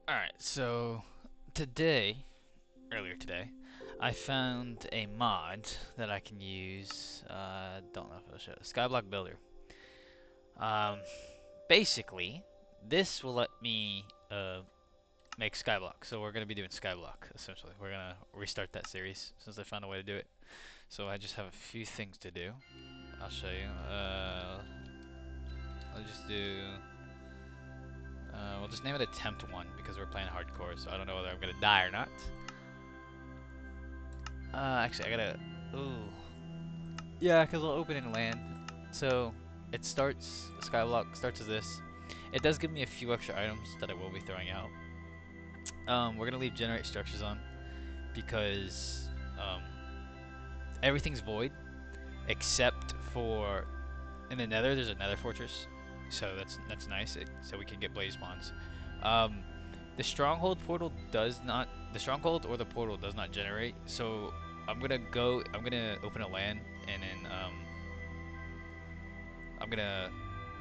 Alright, so today, earlier today, I found a mod that I can use. Don't know if it'll show. Skyblock Builder. Um, Basically, this will let me make Skyblock. So we're gonna be doing Skyblock essentially. We're gonna restart that series since I found a way to do it. So I just have a few things to do. I'll show you. I'll just do. We'll just name it Attempt 1 because we're playing hardcore, so I don't know whether I'm gonna die or not. Actually, I gotta. Ooh. Yeah, because we'll open in land. So it starts. Skyblock starts as this. It does give me a few extra items that I will be throwing out. We're gonna leave generate structures on because everything's void except for in the Nether. There's a Nether fortress, so that's nice. So we can get blaze spawns. Um, the stronghold portal does not. The stronghold or the portal does not generate. So I'm gonna go. I'm gonna open a LAN and then I'm gonna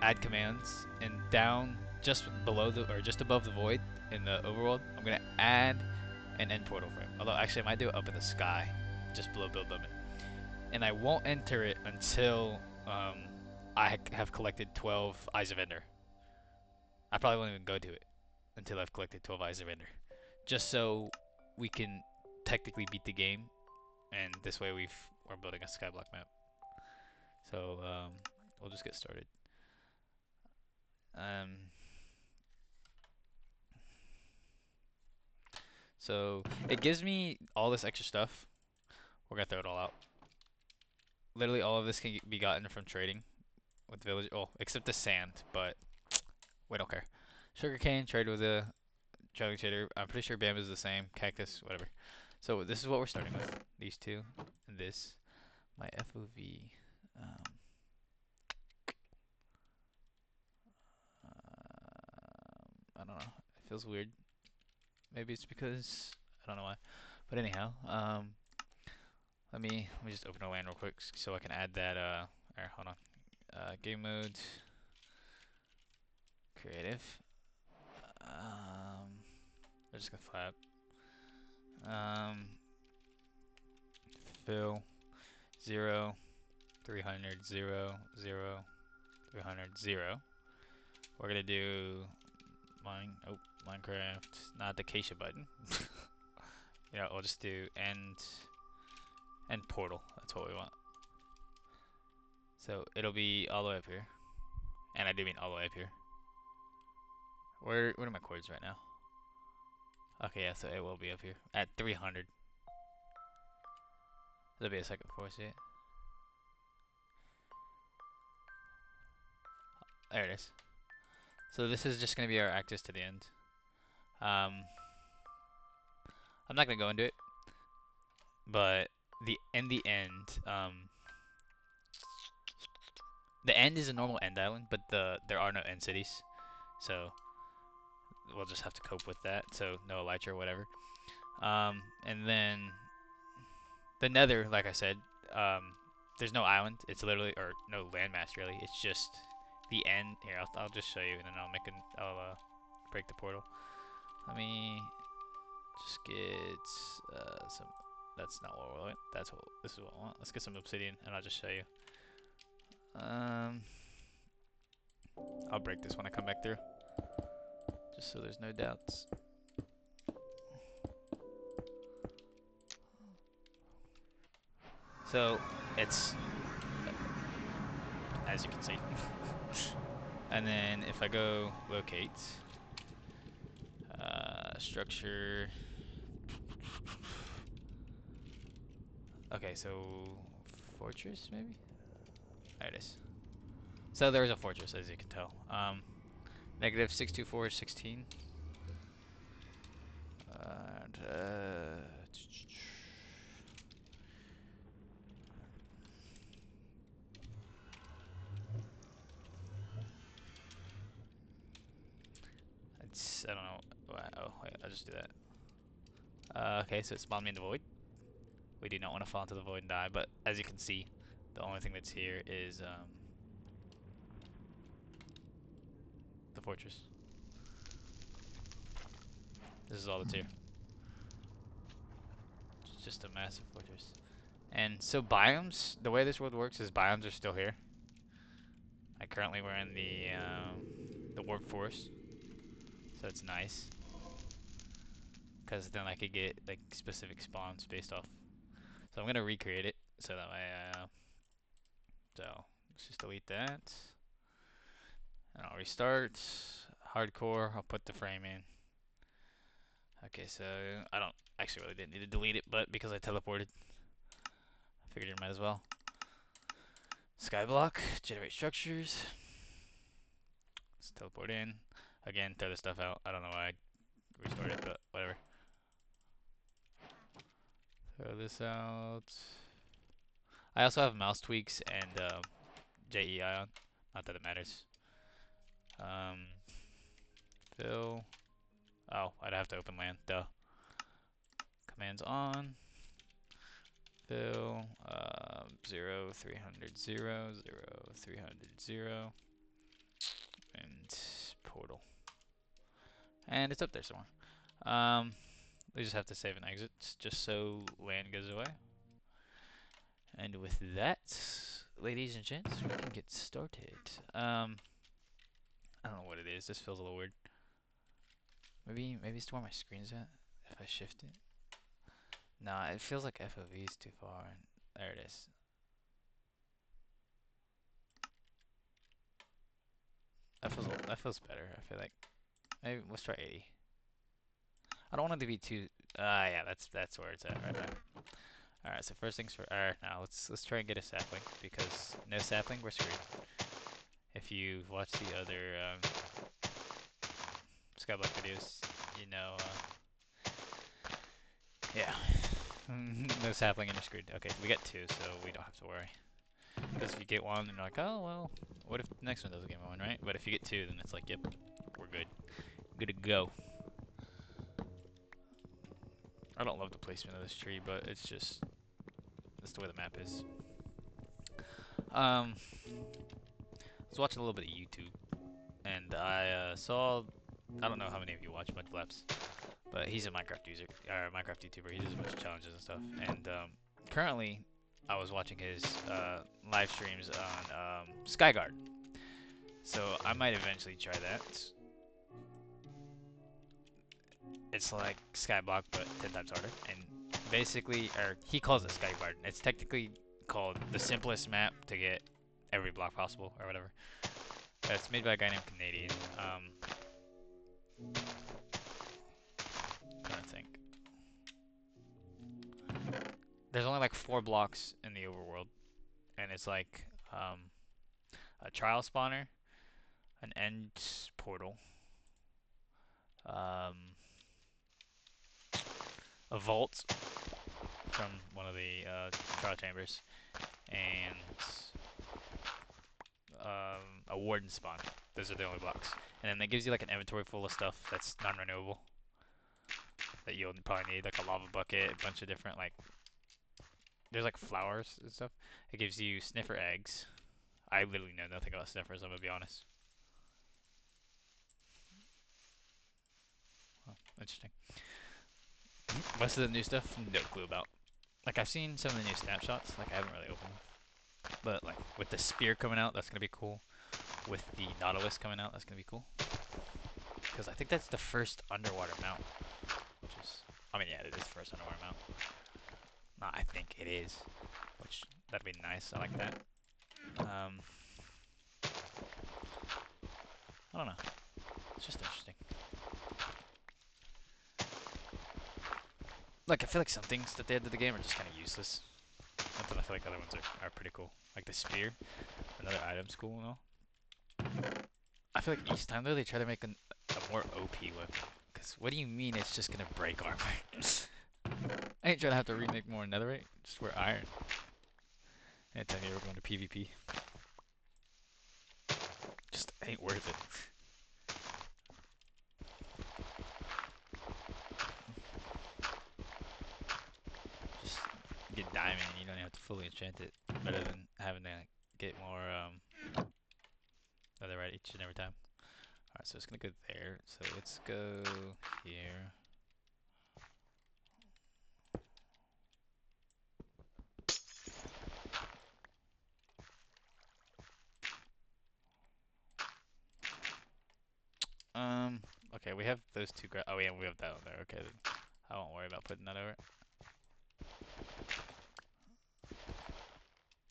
add commands and down just below the or just above the void in the overworld. I'm gonna add an end portal frame. Although actually I might do it up in the sky, just below build limit. And I won't enter it until I have collected 12 Eyes of Ender. I probably won't even go to it until I've collected 12 Eyes of Ender, just so we can technically beat the game. And this way we're building a skyblock map. So we'll just get started. Um, so it gives me all this extra stuff. We're gonna throw it all out. Literally all of this can be gotten from trading with village. Oh, except the sand, but we don't care. Sugarcane, trade with a trading trader. I'm pretty sure bamboo is the same. Cactus, whatever. So this is what we're starting with. These two and this. My FOV. Um, I don't know. It feels weird. Maybe it's because I don't know why. But anyhow, let me just open a LAN real quick so I can add that. Hold on. Game mode, creative. I'm just gonna flap. Um, fill 0, 300, 0, 0, 300, 0. We're gonna do Minecraft, not the Acacia button. Yeah, we'll just do end portal. That's what we want. So it'll be all the way up here, and I do mean all the way up here. What are my chords right now? Okay, yeah, so it will be up here at 300. There'll be a second chord, see it? There it is. So this is just gonna be our access to the end. Um, I'm not gonna go into it, but the end is a normal end island, but there are no end cities, so we'll just have to cope with that. So no elytra or whatever. And then the Nether, like I said, there's no island. It's literally or no landmass really. It's just the end. Here, I'll just show you, and then I'll break the portal. Let me just get some. That's not what we want. This is what I want. Let's get some obsidian, and I'll just show you. Um, I'll break this when I come back through, just so there's no doubts. So it's as you can see. And then if I go locate, structure. Okay, so fortress maybe? There it is. So there's a fortress as you can tell. Negative 624 16. And, I don't know. Oh, wait, I'll just do that. Okay, so it spawned me in the void. We do not want to fall into the void and die, but as you can see, the only thing that's here is the fortress. This is all that's here. It's just a massive fortress. And so biomes, the way this world works is biomes are still here. Like currently we're in the warp forest, so it's nice. Because then I could get like specific spawns based off. So I'm gonna recreate it so that way. So let's just delete that, and I'll restart. Hardcore. I'll put the frame in. Okay, so I don't actually really didn't need to delete it, but because I teleported, I figured it might as well. Skyblock. Generate structures. Let's teleport in. Again, throw the stuff out. I don't know why I restarted, but whatever. Throw this out. I also have mouse tweaks and JEI on. Not that it matters. Um, fill. Oh, I'd have to open land. Duh. Commands on. Fill. 0, 300, 0, 0, 300, 0. And portal. And it's up there somewhere. We just have to save and exit just so land goes away. And with that, ladies and gents, we can get started. I don't know what it is. This feels a little weird. Maybe it's to where my screen's at. If I shift it. Nah, it feels like FOV is too far. There it is. That feels better. I feel like maybe let's try 80. I don't want it to be too. Yeah, that's where it's at right there. All right, so first things first. All right, now let's try and get a sapling because no sapling, we're screwed. If you've watched the other Skyblock videos, you know, yeah, no sapling and you're screwed. Okay, we got 2, so we don't have to worry. Because if you get 1, then you're like, oh well, what if the next one doesn't get 1, right? But if you get 2, then it's like, yep, we're good, good to go. I don't love the placement of this tree, but it's just that's the way the map is. I was watching a little bit of YouTube, and I saw. I don't know how many of you watch Mudflaps, but he's a Minecraft user, or Minecraft YouTuber. He does a bunch of challenges and stuff. And currently, I was watching his live streams on Skyguard. So I might eventually try that. It's like Skyblock, but 10 times harder. And basically, or he calls it Skyguard. It's technically called the simplest map to get every block possible, or whatever. It's made by a guy named Canadian. I'm trying to think. There's only like 4 blocks in the overworld, and it's like a trial spawner, an end portal, um, a vault from one of the trial chambers, and a warden spawn. Those are the only blocks. And then that gives you like an inventory full of stuff that's non-renewable that you'll probably need, like a lava bucket, a bunch of different like there's like flowers and stuff. It gives you sniffer eggs. I literally know nothing about sniffers, I'm gonna be honest. Oh, interesting. Most of the new stuff, no clue about. Like I've seen some of the new snapshots, like I haven't really opened them. But like with the spear coming out, that's gonna be cool. With the Nautilus coming out, that's gonna be cool. Because I think that's the first underwater mount. Which is, I mean, yeah, it is the first underwater mount. No, I think it is. Which, that'd be nice, I like that. I don't know. It's just interesting. Like, I feel like some things that they add to the game are just kind of useless. But then I feel like other ones are pretty cool. Like the spear, another item's cool and all. I feel like each time though they try to make a more OP weapon. Because what do you mean it's just gonna break armor? I ain't trying to have to remake more netherite. Just wear iron. Anytime you ever go into PvP. Just ain't worth it. Just get diamond and you don't have to fully enchant it. Better than having to get more netherite each and every time. Alright, so it's gonna go there. So let's go here. Okay, we have those two. Oh yeah, we have that one there. Okay, then I won't worry about putting that over.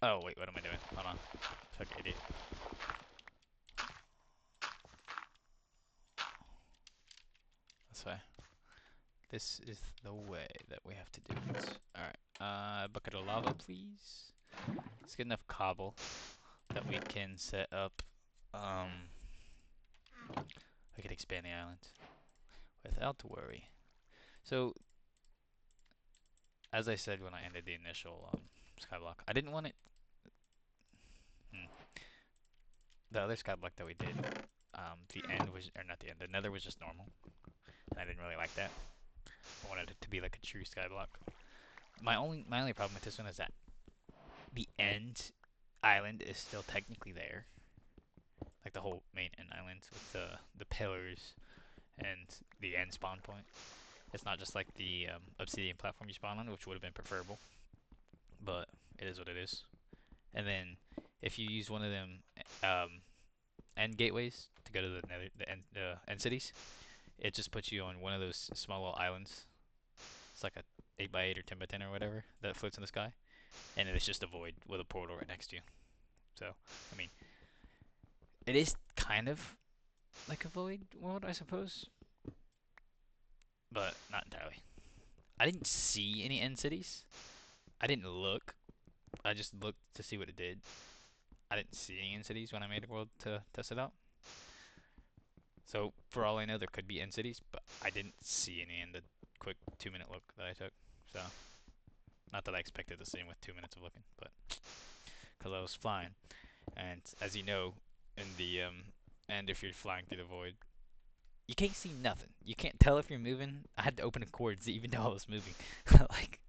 Oh wait, what am I doing? Hold on. Fucking idiot. This way. This is the way that we have to do it. Alright. Bucket of lava, please. Let's get enough cobble that we can set up. We can expand the island without worry. So, as I said when I ended the initial skyblock, I didn't want it. Hmm, the other skyblock that we did, the end was, or not the end, the nether was just normal. And I didn't really like that. I wanted it to be like a true skyblock. My only problem with this one is that the end island is still technically there, like the whole main end island with the pillars and the end spawn point. It's not just like the obsidian platform you spawn on, which would have been preferable, but it is what it is. And then if you use one of them um, end gateways to go to the nether, end cities, it just puts you on one of those small little islands. It's like a 8x8 or 10x10 or whatever that floats in the sky, and it's just a void with a portal right next to you. So, I mean, it is kind of like a void world, I suppose, but not entirely. I didn't see any end cities. I didn't look. I just looked to see what it did. I didn't see any end cities when I made a world to test it out. So for all I know, there could be end cities, but I didn't see any in the quick 2 minute look that I took. So not that I expected to see them with 2 minutes of looking, but because I was flying, and as you know, in the and if you're flying through the void, you can't see nothing. You can't tell if you're moving. I had to open the cords even though I was moving. Like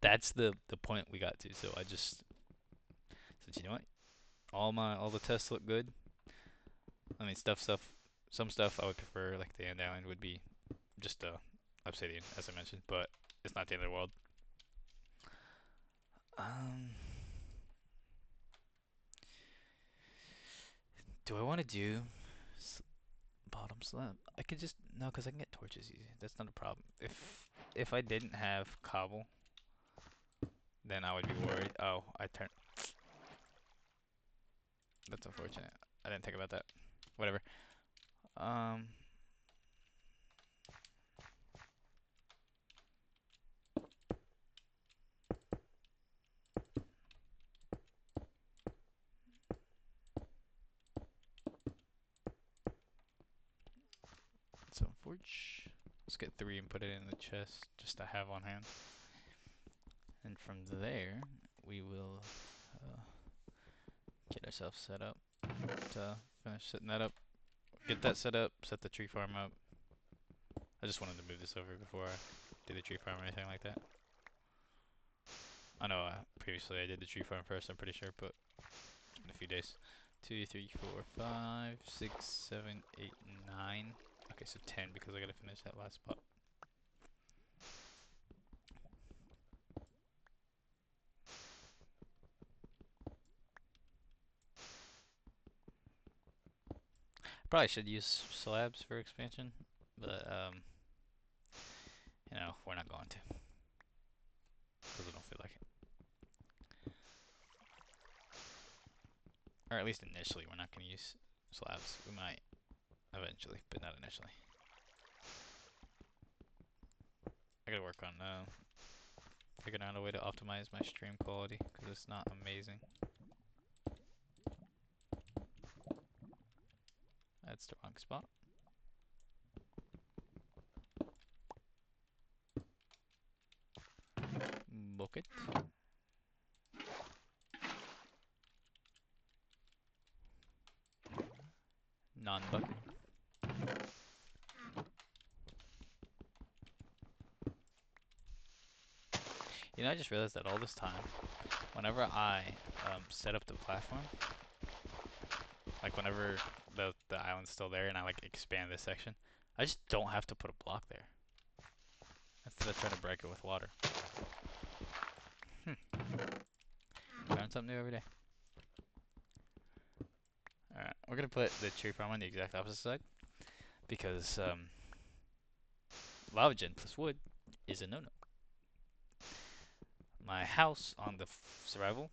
that's the point we got to. So I just said, you know what? All the tests look good. I mean, some stuff I would prefer, like the end island would be just obsidian, as I mentioned, but it's not the end of the world. Um, do I want to do bottom slab? I could just no, because I can get torches easy. That's not a problem. If I didn't have cobble, then I would be worried. Oh, I turned. That's unfortunate. I didn't think about that. Whatever. Um, so forge. Let's get 3 and put it in the chest just to have on hand. And from there, we will uh, get ourselves set up to finish setting that up. Get that set up, set the tree farm up. I just wanted to move this over before I did the tree farm or anything like that. I know previously I did the tree farm first, I'm pretty sure, but it's been a few days. 2, 3, 4, 5, 6, 7, 8, 9. Okay, so 10 because I gotta finish that last spot. Probably should use slabs for expansion, but you know, we're not going to because I don't feel like it. Or at least initially, we're not going to use slabs. We might eventually, but not initially. I gotta work on figuring out a way to optimize my stream quality because it's not amazing. That's the wrong spot. Bucket. Non-bucket. You know, I just realized that all this time, whenever I set up the platform, like whenever the island's still there and I like expand this section, I just don't have to put a block there instead of trying to break it with water. Learn something new every day. Alright, we're gonna put the tree farm on the exact opposite side because lava gen plus wood is a no-no. My house on the survival,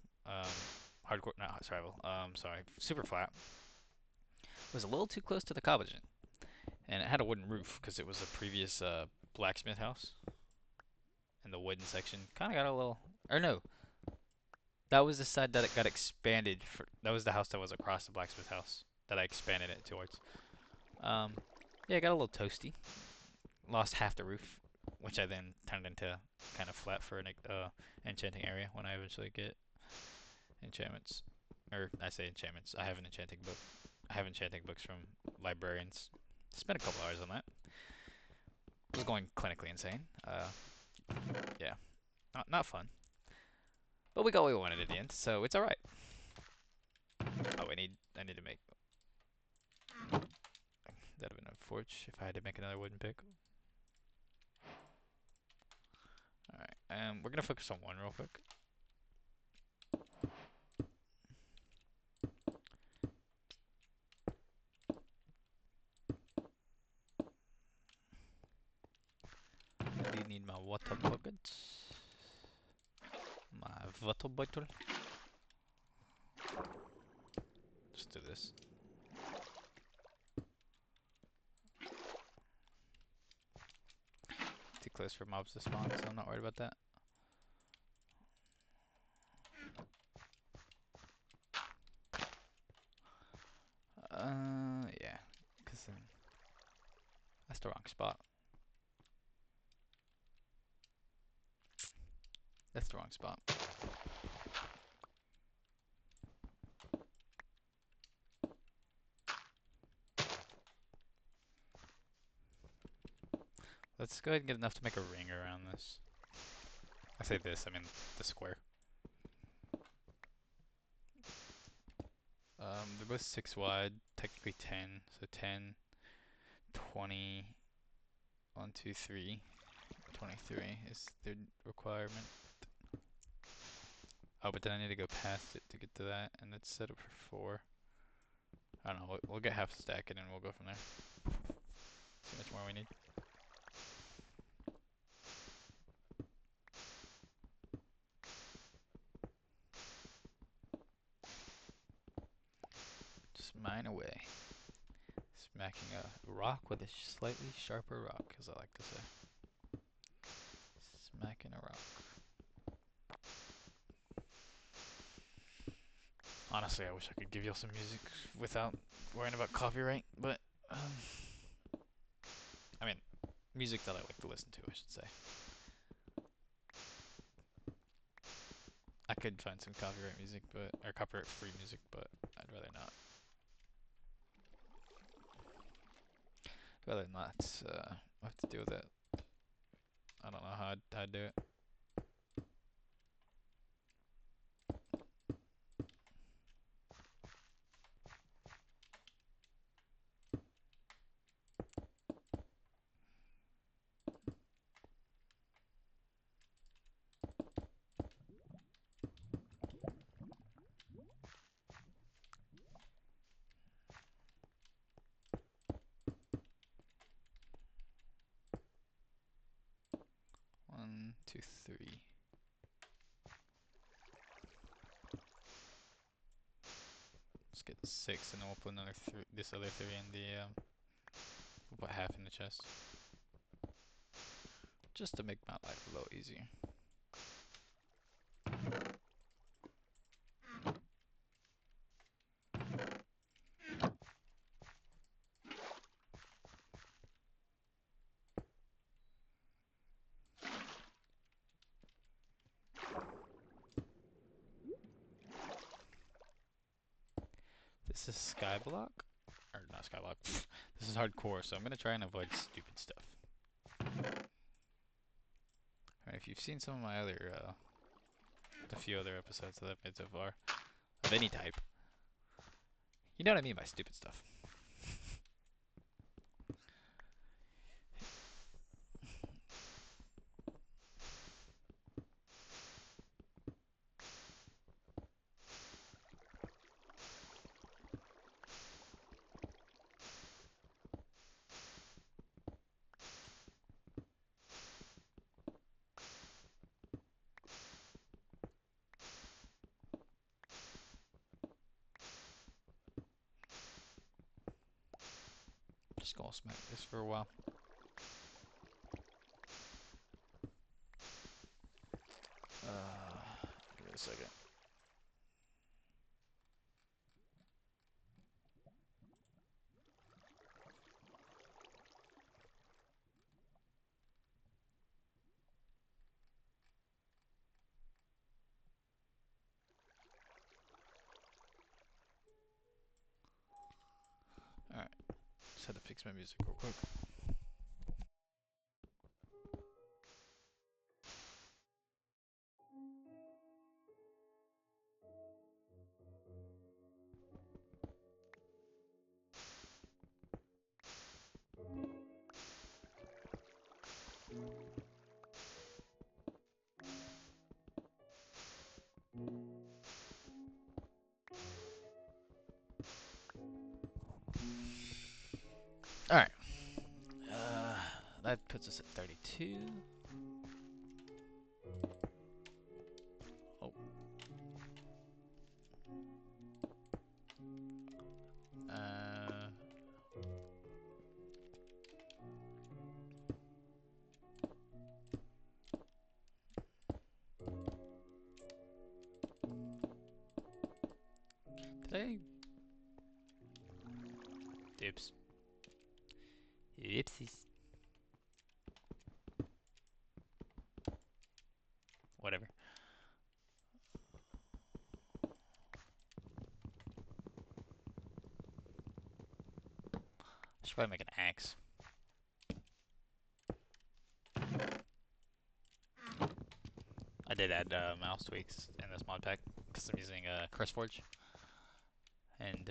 hardcore, not survival, sorry, super flat, was a little too close to the cobble gen, and it had a wooden roof because it was a previous blacksmith house, and the wooden section kind of got a little, or no, that was the side that it got expanded. That was the house that was across the blacksmith house that I expanded it towards. Yeah, it got a little toasty. Lost half the roof, which I then turned into kind of flat for an enchanting area when I eventually get enchantments. Or I say enchantments. I have an enchanting book. I have enchanting books from librarians. Spent a couple hours on that. It was going clinically insane. Yeah, not fun. But we got what we wanted at the end, so it's all right. Oh, I need to make. That'd have been a forge if I had to make another wooden pick. All right, we're gonna focus on one real quick. I do need my water buckets. My water bottle. Just do this. Too close for mobs to spawn, so I'm not worried about that. Yeah, because then that's the wrong spot. That's the wrong spot. Let's go ahead and get enough to make a ring around this. I say this, I mean the square. They're both 6 wide, technically 10, so 10, 20, 1, 2, 3. 23 is the requirement. Oh, but then I need to go past it to get to that, and it's set up for 4. I don't know, we'll get half a stack and then we'll go from there. See how much more we need. Just mine away. Smacking a rock with a slightly sharper rock, as I like to say. Smacking a rock. Honestly, I wish I could give you some music without worrying about copyright, but I mean, music that I like to listen to, I should say. I could find some copyright music, or copyright-free music, but I'd rather not. Rather not have to deal with it. I don't know how I'd do it. One, two, three. Let's get 6, and then we'll put another this other 3 in the. We'll put half in the chest, just to make my life a little easier. This is Skyblock, or not Skyblock. This is hardcore, so I'm gonna try and avoid stupid stuff. Alright, if you've seen some of my other, the few other episodes that I've made so far, of any type, you know what I mean by stupid stuff. Just gonna smack this for a while. Give me a second. Alright, just had to fix my music real quick. Alright, that puts us at 32. Oh. Did I? Oops. Oopsies. Whatever. I should probably make an axe. I did add mouse tweaks in this mod pack because I'm using CurseForge. And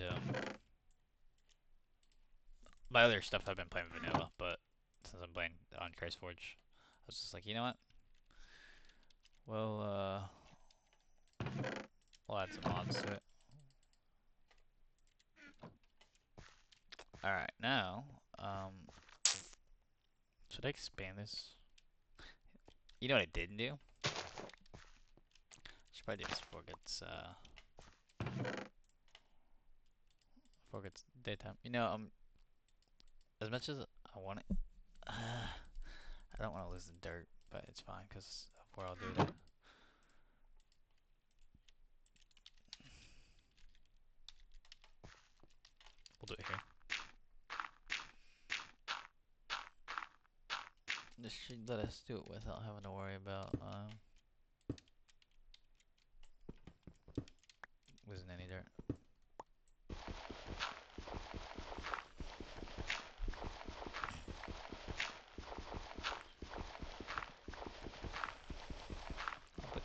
my other stuff I've been playing vanilla, but since I'm playing on CurseForge, I was just like, you know what? Well, we'll add some mods to it. Alright, now, should I expand this? You know what I didn't do? Should probably do this before it gets daytime. You know, as much as I want it, I don't want to lose the dirt, but it's fine because of where I'll do it. We'll do it here. This should let us do it without having to worry about losing any dirt. But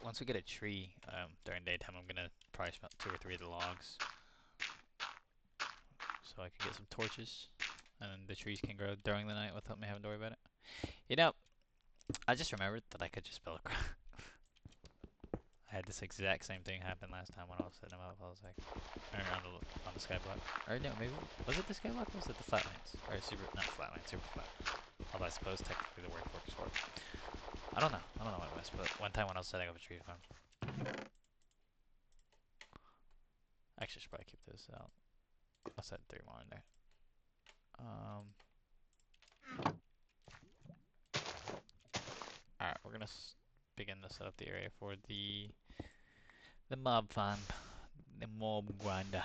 once we get a tree during daytime, I'm gonna probably smelt 2 or 3 of the logs, so I can get some torches, and then the trees can grow during the night without me having to worry about it. You know, I just remembered that I could just build a I had this exact same thing happen last time when I was setting them up. I was like, turning around on the skyblock. Or no, maybe, was it the skyblock or was it the flatlands? Or not flatlands, super flat. Although I suppose technically the word works for it. I don't know what it was, but one time when I was setting up a tree farm. Actually, I should probably keep this out. I'll set 3 more in there. Alright, we're gonna begin to set up the area for the mob farm. The mob grinder.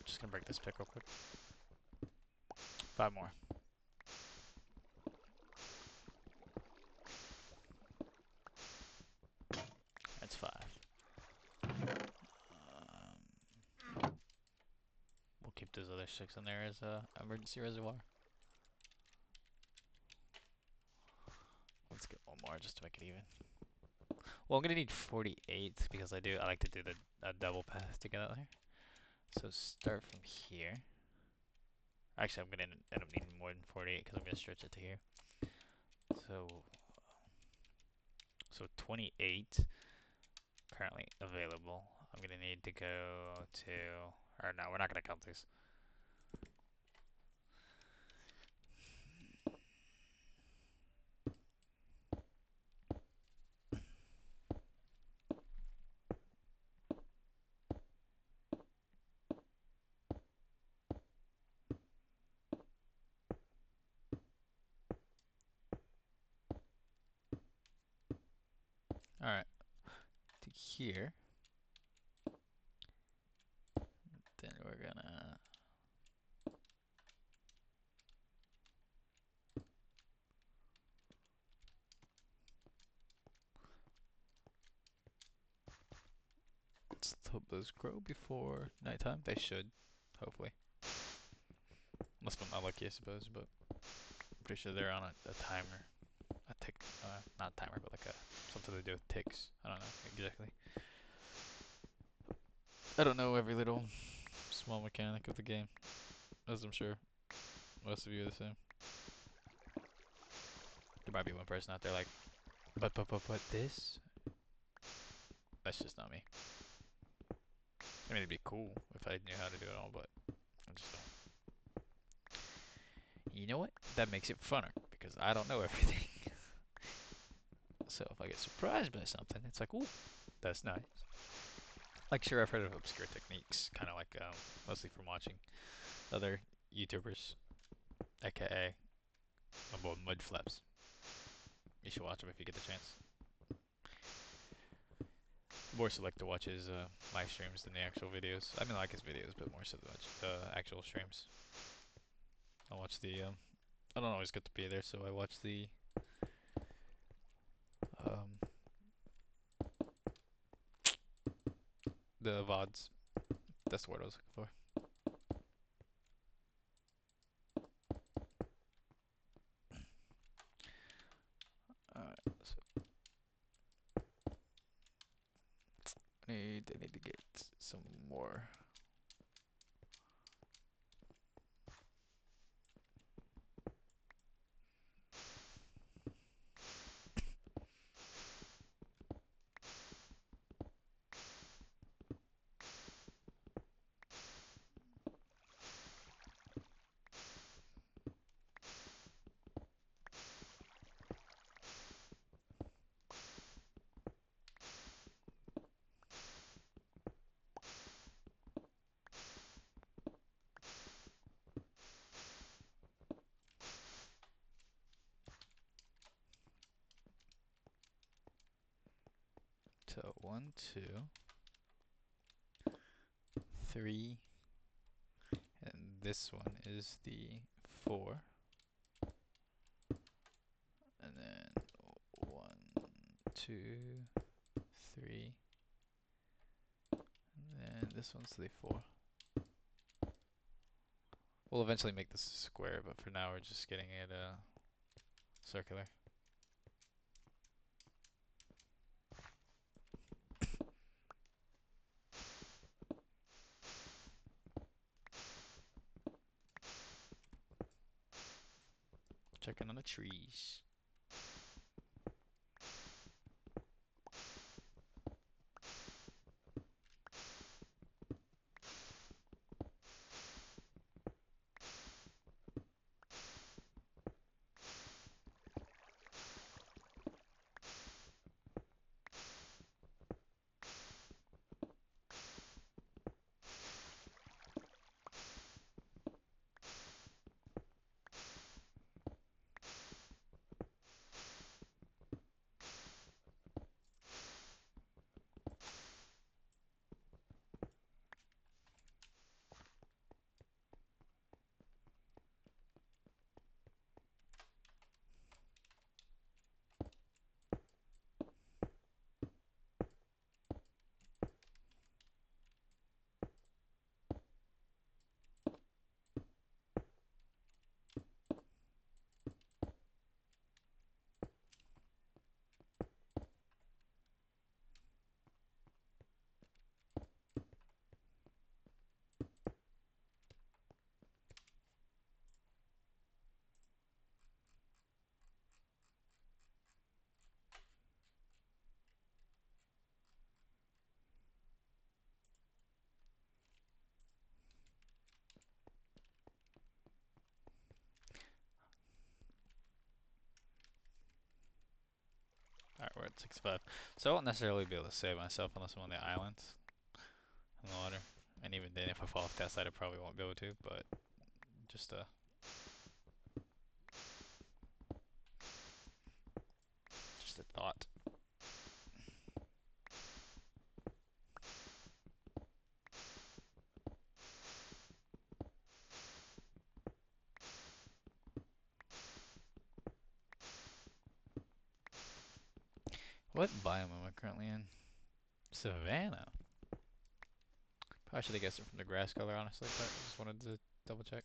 Just gonna break this pick real quick. 5 more. That's 5. We'll keep those other 6 in there as a emergency reservoir. Let's get one more just to make it even. Well, I'm gonna need 48 because I like to do the a double path to get out here. So start from here. Actually, I'm gonna end up needing more than 48 because I'm gonna stretch it to here. So 28 currently available. I'm gonna need to go to, or no, we're not gonna count these. All right, to here. Then we're gonna let's hope those grow before nighttime. They should, hopefully. Unless I'm not lucky, I suppose, but I'm pretty sure they're on a timer. A tick, not timer, but like a something to do with ticks. I don't know exactly. I don't know every little small mechanic of the game, as I'm sure most of you are the same. There might be one person out there like, but this? That's just not me. I mean, it'd be cool if I knew how to do it all, but I just don't. You know what? That makes it funner because I don't know everything. So if I get surprised by something, it's like, ooh, that's nice. Like, sure, I've heard of obscure techniques, kind of like mostly from watching other YouTubers, aka my boy Mudflaps. You should watch him if you get the chance. More so like to watch his live streams than the actual videos. I mean, I like his videos, but more so to watch the actual streams. I watch the. I don't always get to be there, so I watch um, the VODs. That's the word I was looking for. Alright, so I need to get some more. So 1, 2, 3, and this one is the 4, and then 1, 2, 3, and then this one's the 4. We'll eventually make this a square, but for now we're just getting it circular. Checking on the trees. 65. So I won't necessarily be able to save myself unless I'm on the islands in the water. And even then, if I fall off that side, I probably won't be able to. But just just a thought. What biome am I currently in? Savannah. Probably should have guessed it from the grass color, honestly, but I just wanted to double check.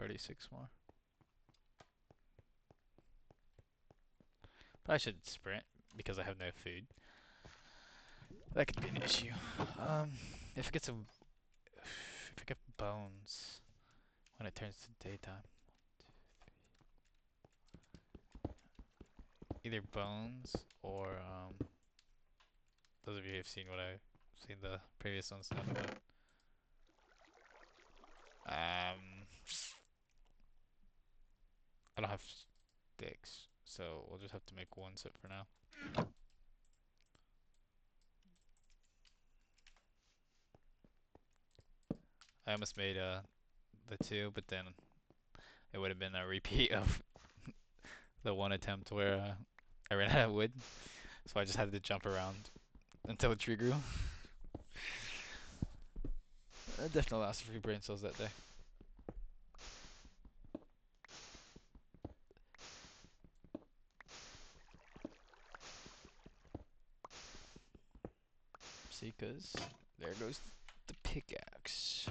$36 more. Probably should sprint because I have no food. That could be an issue. If it gets a, if I get bones when it turns to daytime, either bones or those of you who've seen what I've seen the previous ones stuff about. I don't have sticks, so we'll just have to make one set for now. I almost made the two, but then it would have been a repeat of the one attempt where I ran out of wood, so I just had to jump around until a tree grew. I definitely lost a few brain cells that day. See, cause there goes the pickaxe.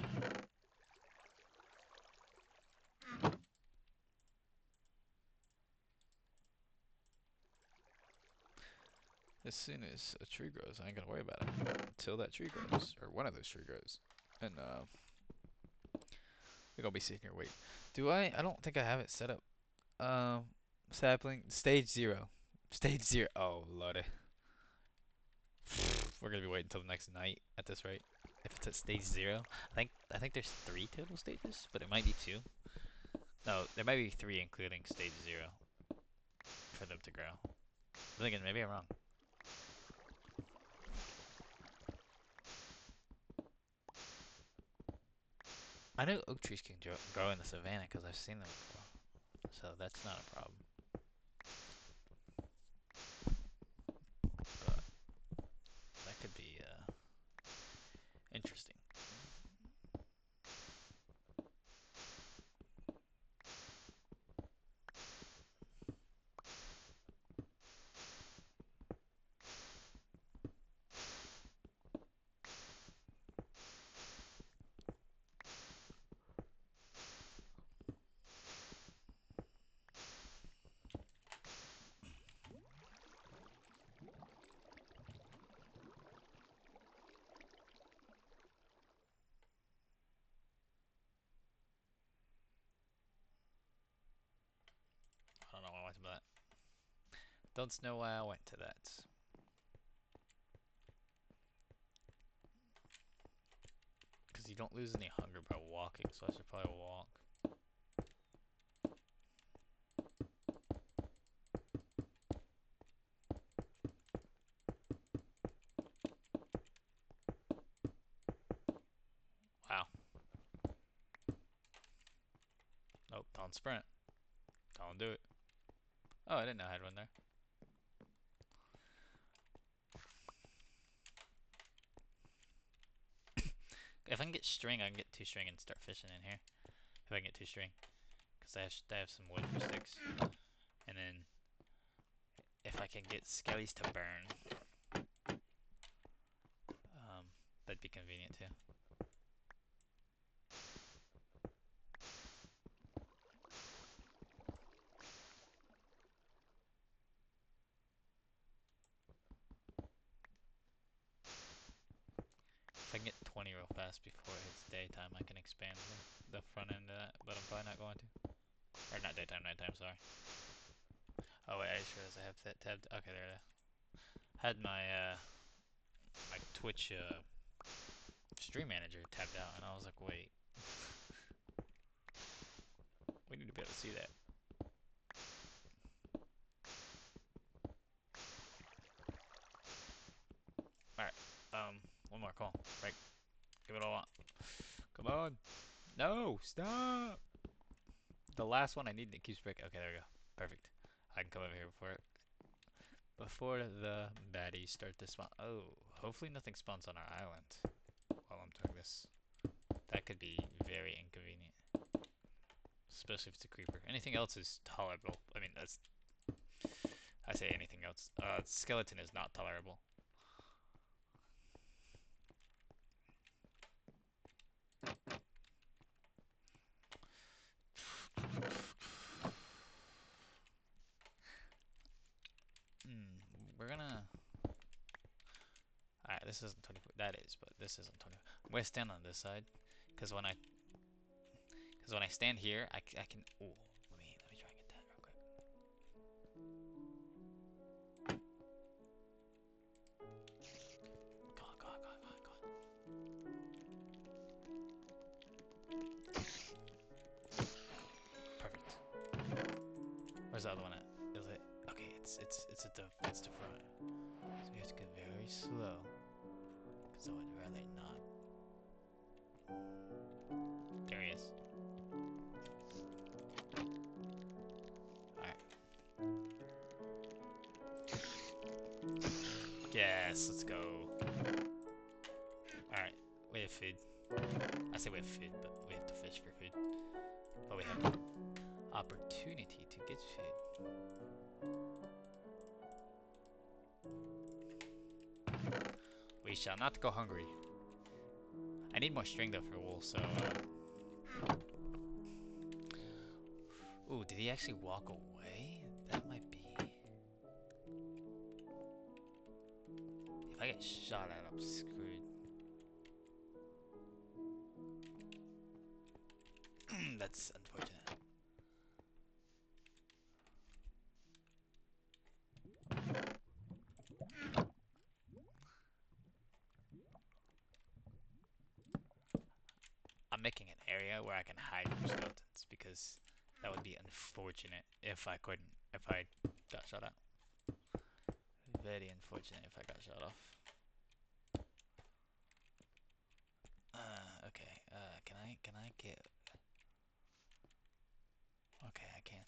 As soon as a tree grows, I ain't gonna worry about it until that tree grows, or one of those tree grows, and we're gonna be sitting here waiting. Do I? I don't think I have it set up. Sapling stage 0. Stage 0. Oh lordy, we're gonna be waiting until the next night at this rate. If it's at stage 0, I think there's 3 total stages, but it might be 2. No, there might be 3 including stage 0 for them to grow. I'm thinking maybe I'm wrong. I know oak trees can grow in the savannah because I've seen them before, so that's not a problem. But that could be interesting. I don't know why I went to that. Don't know why I went to that. Because you don't lose any hunger by walking, so I should probably walk. Wow. Nope, don't sprint. Don't do it. Oh, I didn't know I had one there. If I can get string, I can get 2 string and start fishing in here. If I can get 2 string. Because I have some wood for sticks. And then, if I can get skellies to burn, that'd be convenient too. If I can get 20 real fast before it hits daytime, I can expand the front end of that, but I'm probably not going to. Or not daytime, nighttime, sorry. Oh wait, I just realized I have that tabbed. Okay, there it is. Had my my Twitch stream manager tabbed out, and I was like, wait, we need to be able to see that. All right, one more call. Right, give it all on. Come on. No, stop. The last one I need, it keeps breaking. Okay, there we go. Perfect. I can come over here before the baddies start to spawn. Oh, hopefully nothing spawns on our island while I'm doing this. That could be very inconvenient, especially if it's a creeper. Anything else is tolerable. I mean, that's I say anything else. Skeleton is not tolerable. We're gonna. Alright, this isn't 24. That is, but this isn't 24. I'm gonna stand on this side, because when I stand here, I can. Ooh, let me try and get that real quick. Go on, go on, go on, go on, go on. Perfect. Where's the other one at? Is it? Okay, it's at it's the front. So we have to go very slow, because I would rather not. There he is. Alright. Yes, let's go. Alright, we have food. I say we have food, but we have to fish for food. But we have the opportunity to get food. We shall not go hungry. I need more string though for wool, so. Ooh, did he actually walk away? That might be. If I get shot at, I'm screwed. That's unfortunate. I'm making an area where I can hide from skeletons because that would be unfortunate if I couldn't. If I got shot at. Very unfortunate if I got shot off. Okay. Can I get? Okay, I can.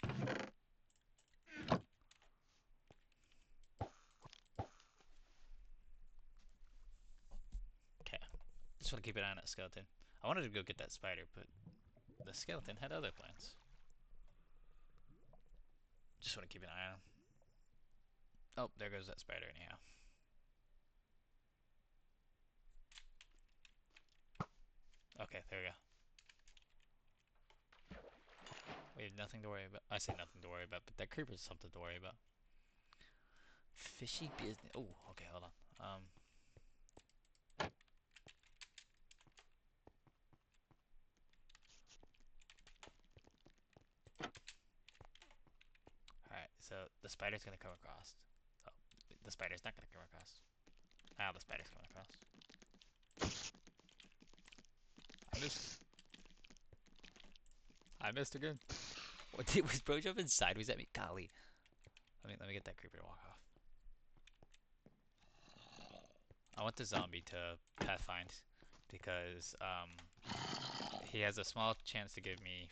Okay. Just want to keep an eye on that skeleton. I wanted to go get that spider, but the skeleton had other plans. Just want to keep an eye on him. Oh, there goes that spider anyhow. Okay, there we go. We have nothing to worry about. I say nothing to worry about, but that creeper is something to worry about. Fishy business. Oh, okay, hold on. Alright, so the spider's gonna come across. Oh, the spider's not gonna come across. Now the spider's coming across. I missed. I missed again. What did, was bro jumping sideways at me? Golly. Let me get that creeper to walk off. I want the zombie to pathfind because he has a small chance to give me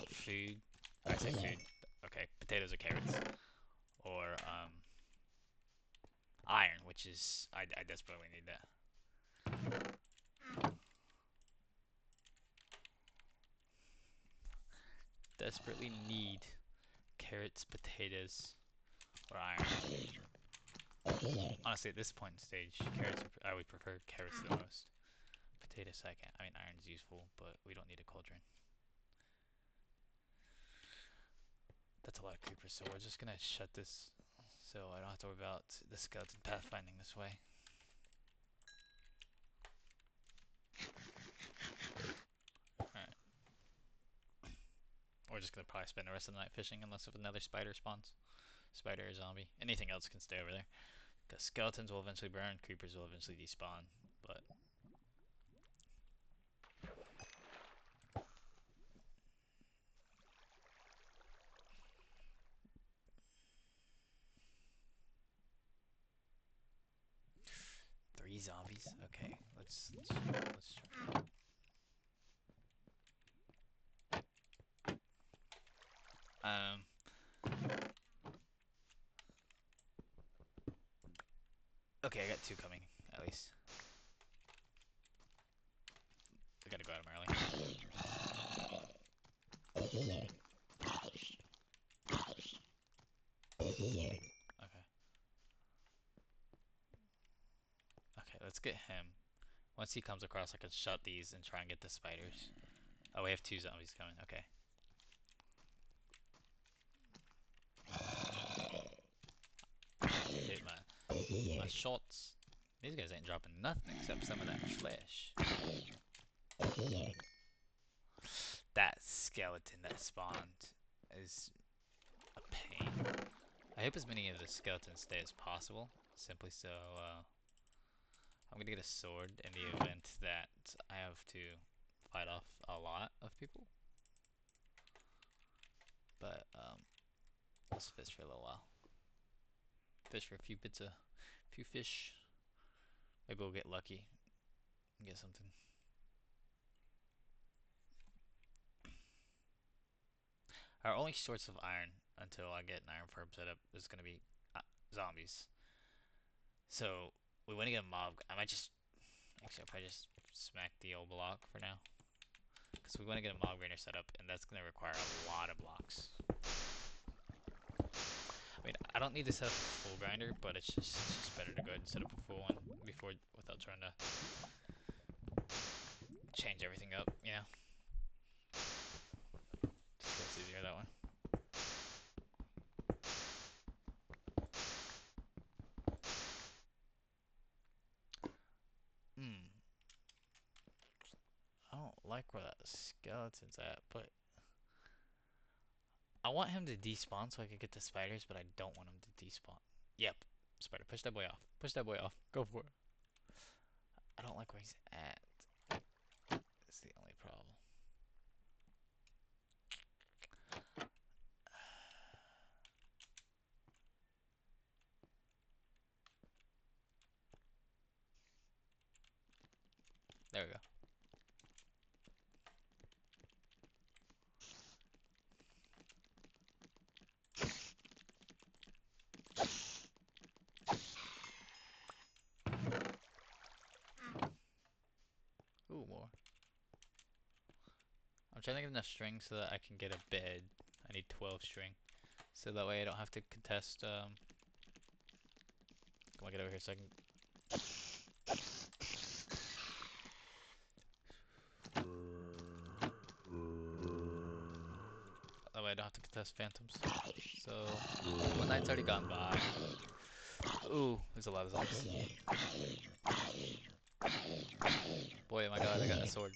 food. I say food. Okay, potatoes or carrots, or iron, which is I desperately need that. Desperately need carrots, potatoes, or iron. Honestly, at this point in stage, carrots. I would prefer carrots the most. Potatoes second. I mean, iron's useful, but we don't need a cauldron. That's a lot of creepers, so we're just gonna shut this so I don't have to worry about the skeleton pathfinding this way. we're just gonna probably spend the rest of the night fishing unless if another spider spawns. Spider or zombie. Anything else can stay over there. Because skeletons will eventually burn, creepers will eventually despawn. But 3 zombies? Okay, let's try. Um, okay, I got 2 coming, at least. I gotta go at them early. Okay. Okay, let's get him. Once he comes across, I can shut these and try and get the spiders. Oh, we have 2 zombies coming. Okay. Hit my shots. These guys ain't dropping nothing except some of that flesh. That skeleton that spawned is a pain. I hope as many of the skeletons stay as possible, simply so I'm gonna get a sword in the event that I have to fight off a lot of people. But let's fish for a little while. Fish for a few bits of, few fish. Maybe we'll get lucky and get something. Our only source of iron until I get an iron farm set up is gonna be zombies. So we want to get a mob. I might just actually I'll probably just smack the old block for now. Because we want to get a mob grinder set up, and that's going to require a lot of blocks. I mean, I don't need to set up a full grinder, but it's just better to go ahead and set up a full one before, without trying to change everything up, you know? Just feels easier that way. I don't like where that skeleton's at, but I want him to despawn so I can get the spiders, but I don't want him to despawn. Yep, spider, push that boy off. Push that boy off. Go for it. I don't like where he's at. That's the only problem. There we go. Ooh, more. I'm trying to get enough string so that I can get a bed. I need 12 string. So that way I don't have to contest, Come on, get over here so I can... That way I don't have to contest phantoms. So, one night's already gone by. Ooh, there's a lot of zombies. Boy, oh my god, I got a sword.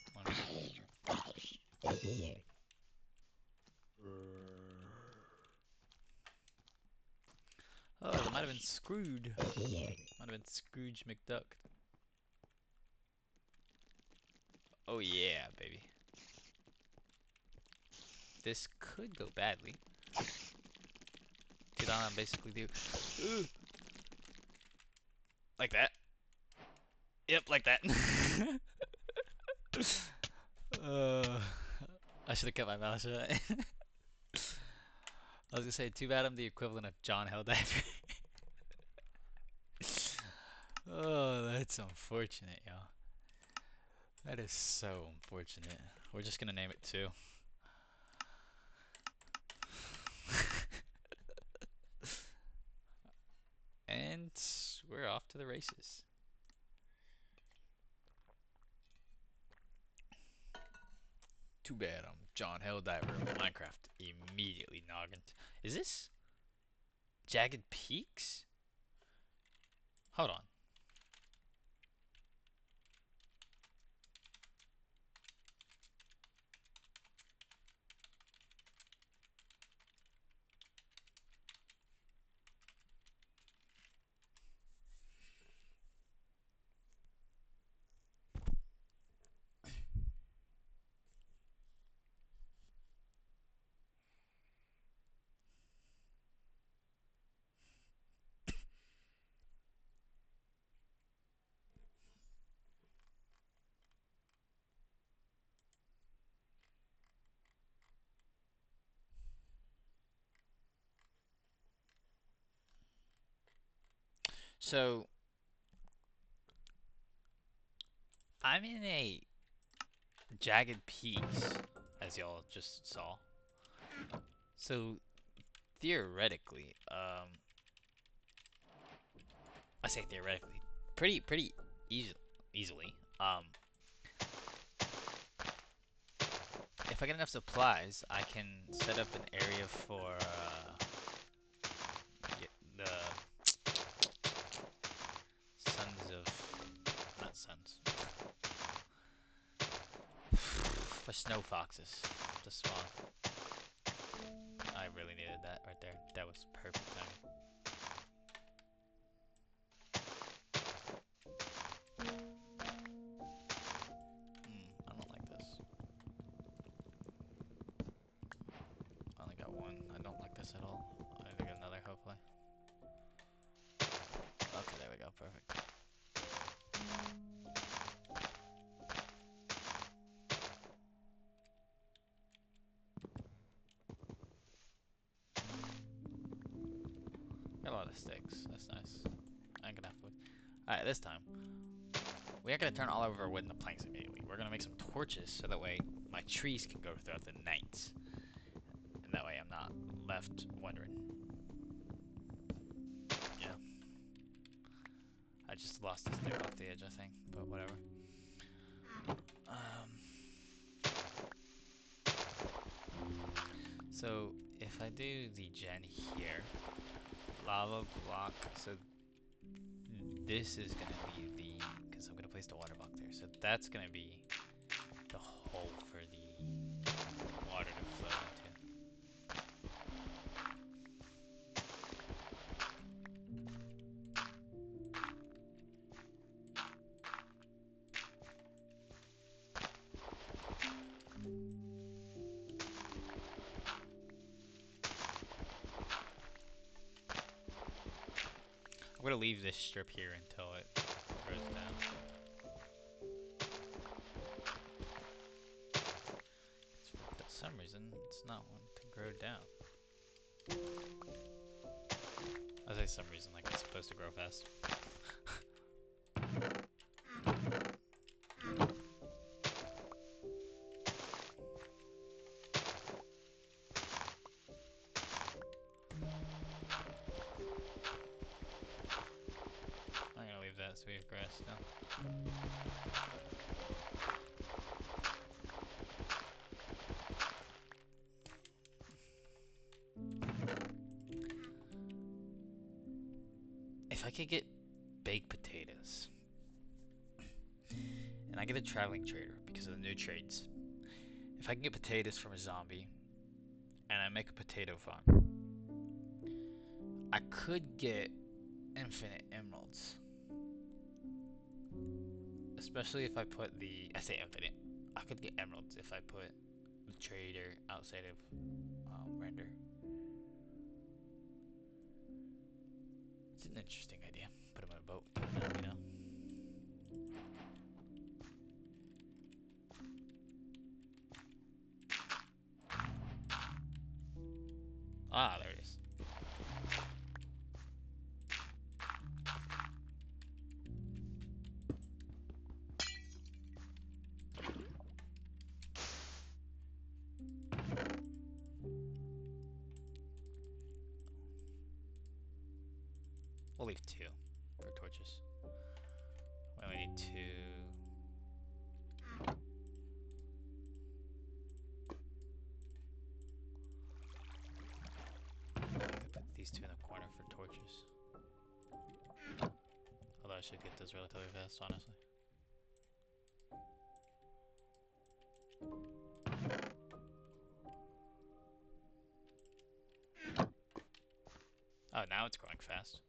Oh, that might have been Scrooge. Might have been Scrooge McDuck. Oh yeah, baby. This could go badly. Cause I'm basically do like that. Yep, like that. uh, I should have kept my mouth shut. I was gonna say, too bad I'm the equivalent of John Helldiver. Oh, that's unfortunate, y'all. That is so unfortunate. We're just gonna name it too. And we're off to the races. Too bad I'm John Helldiver of Minecraft. Immediately noggin. Is this Jagged Peaks? Hold on. So I'm in a jagged peaks, as y'all just saw. So theoretically, I say theoretically, pretty easily. If I get enough supplies, I can set up an area for the sons of, not sons, for snow foxes to spawn. I really needed that right there. That was perfect timing. I don't like this. I only got one. I don't like this at all. I need to get another, hopefully. Okay, there we go. Perfect. Got a lot of sticks. That's nice. I ain't gonna have food. Alright, this time, we aren't gonna turn all of our wood into planks immediately. We're gonna make some torches so that way my trees can go throughout the night. And that way I'm not left wondering. Yeah. I just lost the stick off the edge, I think, but whatever. So if I do the gen here, lava block, so this is gonna be the, because I'm gonna place the water block there, so that's gonna be the hole for the water to flow into. I'm gonna leave this strip here until it grows down. For some reason, it's not wanting to grow down. I say some reason, like it's supposed to grow fast. I'm gonna leave that so we have grass now. If I could get baked potatoes, and I get a traveling trader because of the new trades. If I can get potatoes from a zombie, and I make a potato farm, I could get infinite emeralds. Especially if I put the, I say infinite, I could get emeralds if I put the trader outside of render. It's an interesting idea. Put him in a boat, put him out, you know. Ah, there it is. We'll leave 2 for torches. We only need 2. I could put these 2 in the corner for torches. Although I should get this relatively fast, honestly. Oh, now it's growing fast.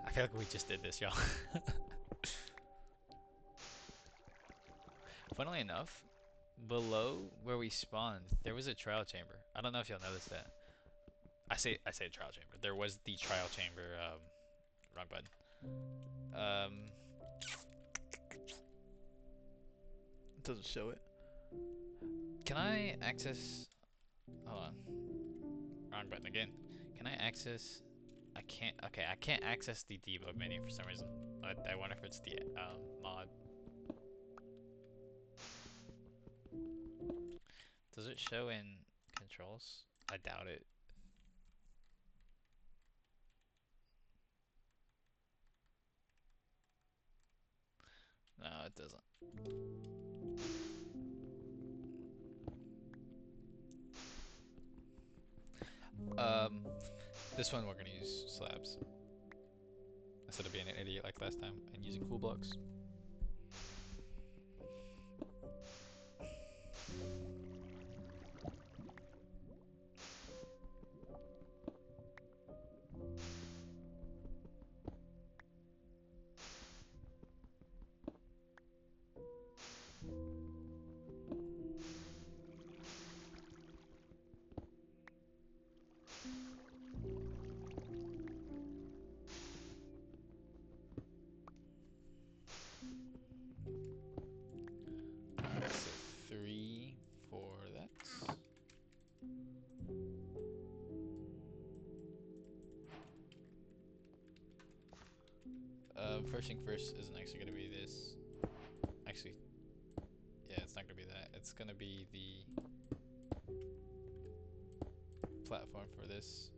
I feel like we just did this, y'all. Funnily enough, below where we spawned, there was a trial chamber. I don't know if y'all noticed that. I say trial chamber. There was the trial chamber. Wrong button. Um, it doesn't show it. Can I access? Hold on. Wrong button again. Can I access? I can't. Okay, I can't access the debug menu for some reason. I wonder if it's the mod. Does it show in controls? I doubt it. No, it doesn't. Um, this one we're gonna use slabs instead of being an idiot like last time and using cool blocks. Alright, so 3 for that. First thing first isn't actually gonna be this. Actually, yeah, it's not gonna be that. It's gonna be the platform for this.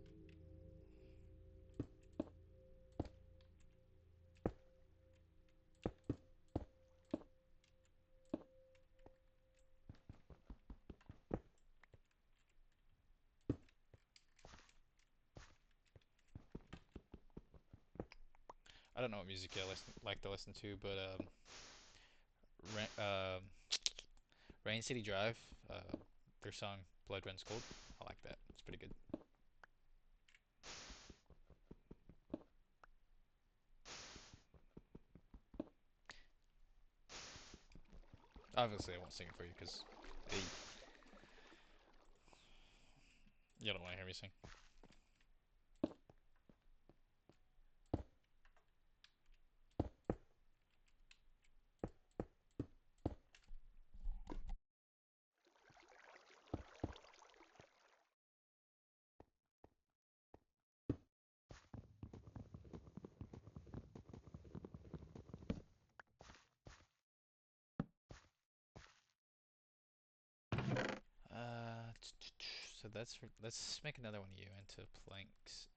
I don't know what music I like to listen to, but Ra- uh, Rain City Drive, their song "Blood Runs Cold." I like that. It's pretty good. Obviously, I won't sing it for you because you don't want to hear me sing. So let's make another one of you into planks.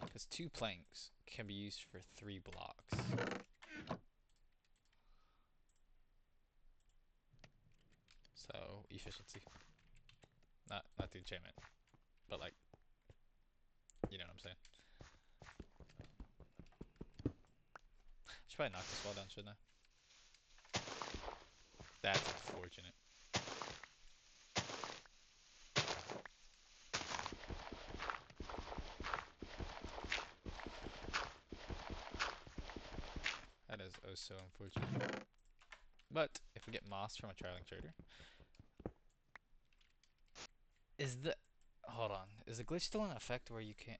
Because 2 planks can be used for 3 blocks. So efficiency, not the enchantment, but like you know what I'm saying. I should probably knock this wall down, shouldn't I? That's unfortunate. That is oh so unfortunate. But if we get moss from a traveling trader, is the hold on, is the glitch still in effect where you can't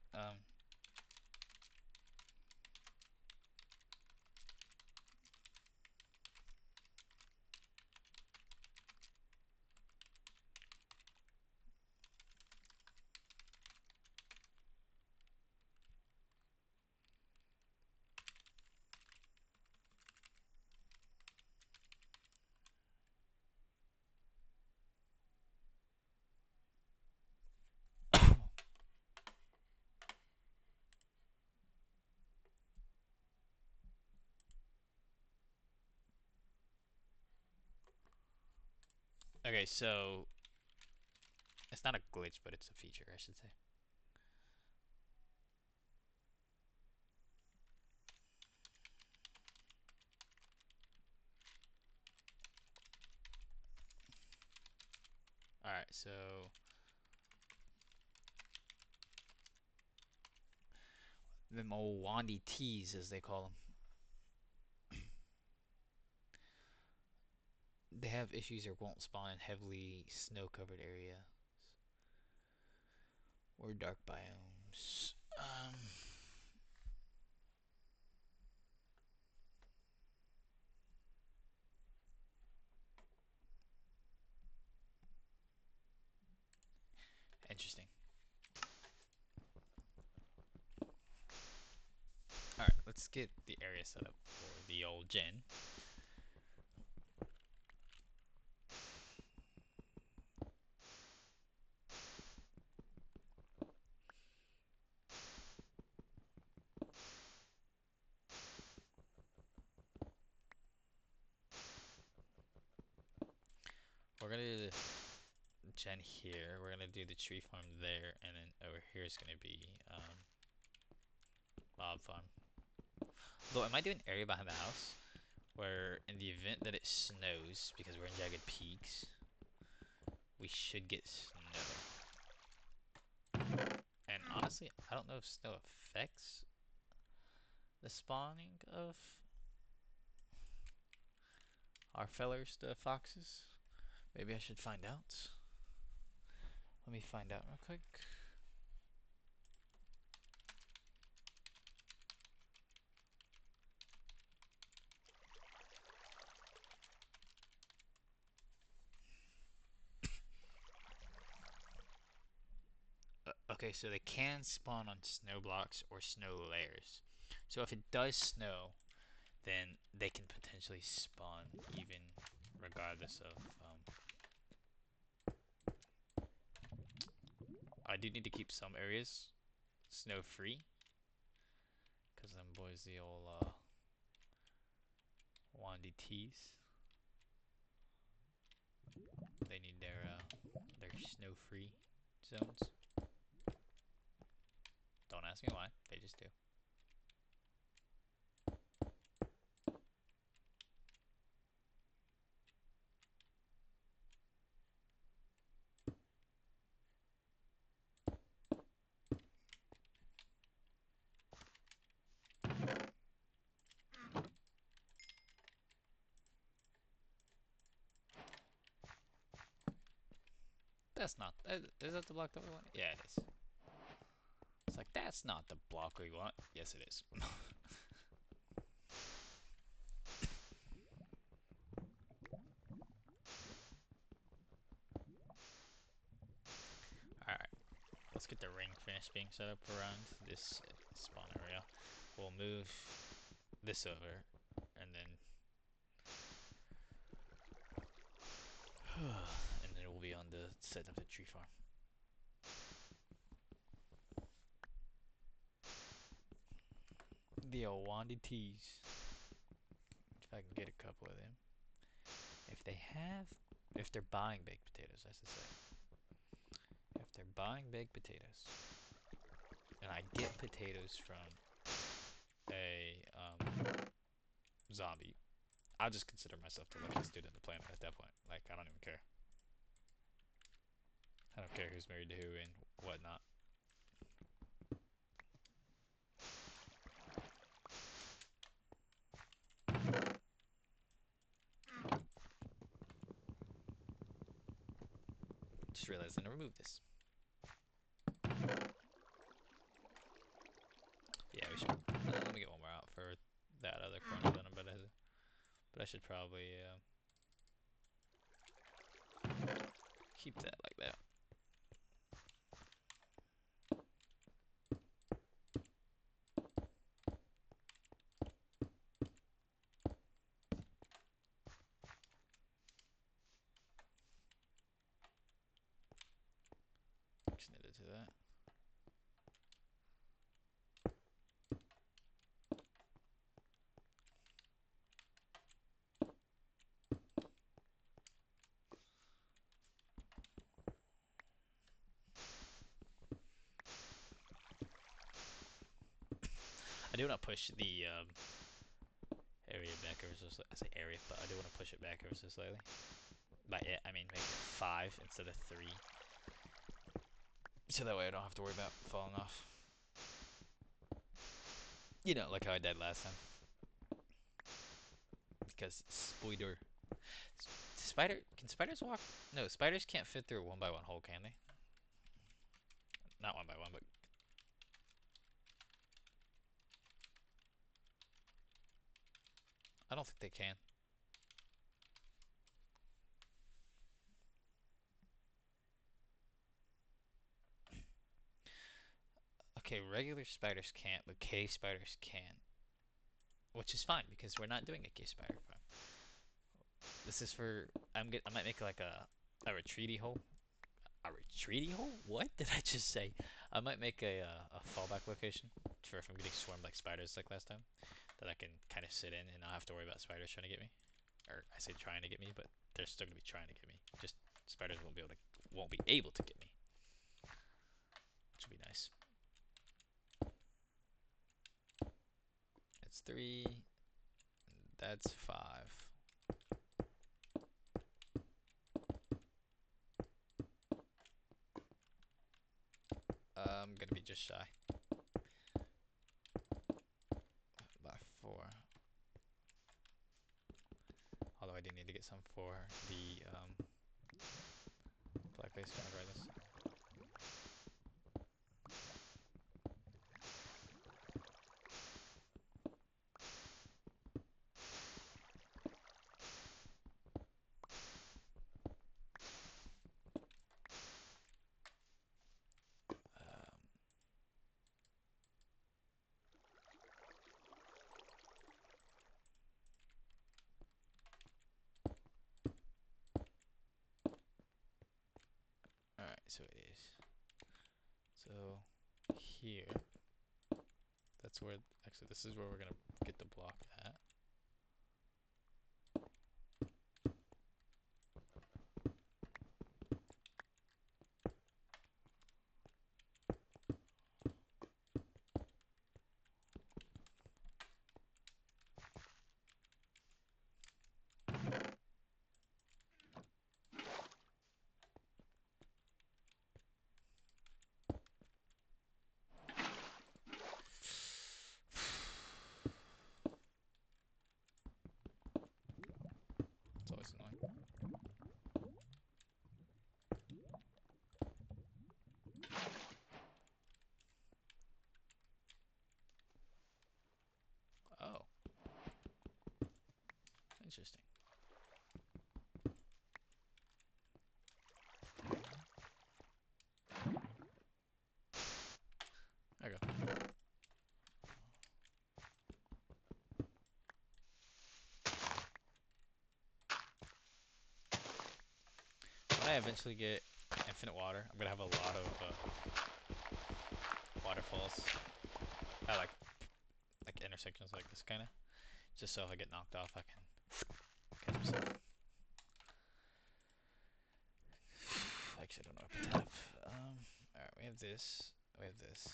Okay, so it's not a glitch, but it's a feature, I should say. All right, so them old Wandy T's, as they call them. They have issues or won't spawn in heavily snow-covered area or dark biomes. Interesting. Alright, let's get the area set up for the old gen. We're gonna do the gen here. We're gonna do the tree farm there, and then over here is gonna be mob farm. Though I might do an area behind the house where, in the event that it snows, because we're in Jagged Peaks, we should get snow. And honestly, I don't know if snow affects the spawning of our fellers, the foxes. Maybe I should find out. Let me find out real quick. Okay, so they can spawn on snow blocks or snow layers. So if it does snow, then they can potentially spawn even regardless of. I do need to keep some areas snow free, cause them boys, the old Wandy T's, they need their snow free zones. Don't ask me why, they just do. That's not. Is that the block that we want? Yeah, it is. It's like, that's not the block we want. Yes, it is. Alright, let's get the ring finished being set up around this spawn area. We'll move this over, and then and then we'll be on the set of the tree farm. The old Wandy T's. If I can get a couple of them. If they're buying baked potatoes, I should say. If they're buying baked potatoes, and I get potatoes from a zombie, I'll just consider myself the luckiest dude on the planet at that point. Like, I don't even care. I don't care who's married to who and whatnot. Just realized I never moved this. Yeah, we should. Let me get one more out for that other corner then, but I should probably keep that like that. Extend it to that. I do want to push the area back ever so I say area, but I do want to push it back ever so slightly. By it, I mean make it 5 instead of 3. So that way I don't have to worry about falling off. You know, like how I died last time. Because spoiler Can spiders walk? No, spiders can't fit through a one by one hole, can they? Not one by one, but I don't think they can. Okay, regular spiders can't, but cave spiders can. Which is fine because we're not doing a cave spider farm. This is for I might make like a retreaty hole. A retreaty hole? What did I just say? I might make a fallback location for if I'm getting swarmed like spiders like last time, that I can kind of sit in and not have to worry about spiders trying to get me. Or I say trying to get me, but they're still gonna be trying to get me. Just spiders won't be able to get me, which will be nice. It's 3. That's 5. I'm gonna be just shy by 4. Although I do need to get some for the black base regardless. Um, Alright, so it is. So here, that's where, actually this is where we're gonna get the block at. It's always annoying. Oh, interesting. There we go. When I eventually get infinite water, I'm gonna have a lot of waterfalls at like intersections like this kind of, just so if I get knocked off, I can catch myself. Actually, I don't know what to tap. Alright, we have this. We have this.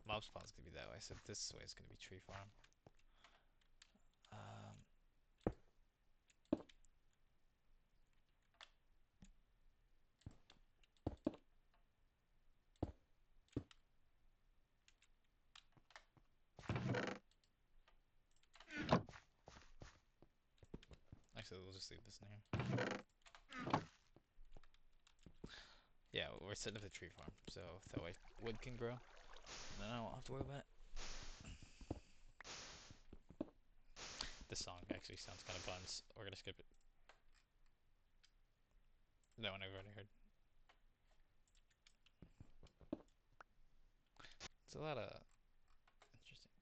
Mob spawn's gonna be that way, so this way is gonna be tree farm. Um, Actually, we'll just leave this in here. Yeah, we're setting up the tree farm, so that way wood can grow. Then I won't have to worry about it. This song actually sounds kind of fun. We're gonna skip it. That one I've already heard. It's a lot of interesting.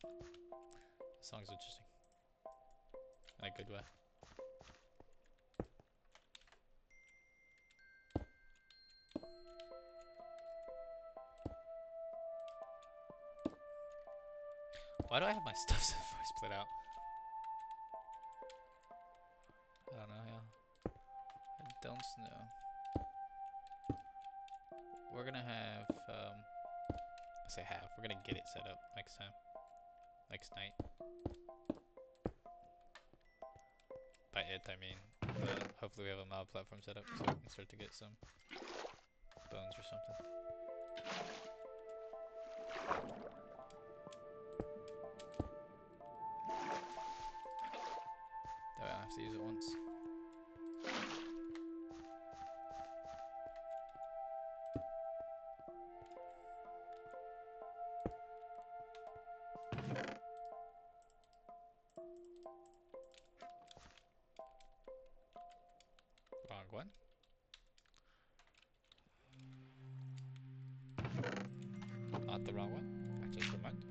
This song's interesting. In a good way. Why do I have my stuff so far split out? I don't know, yeah. I don't know. We're gonna have, I say have. We're gonna get it set up next time. Next night. By it, I mean, hopefully we have a mob platform set up so we can start to get some bones or something. That way I don't have to use it once. Wrong one. Not the wrong one. I just reminded.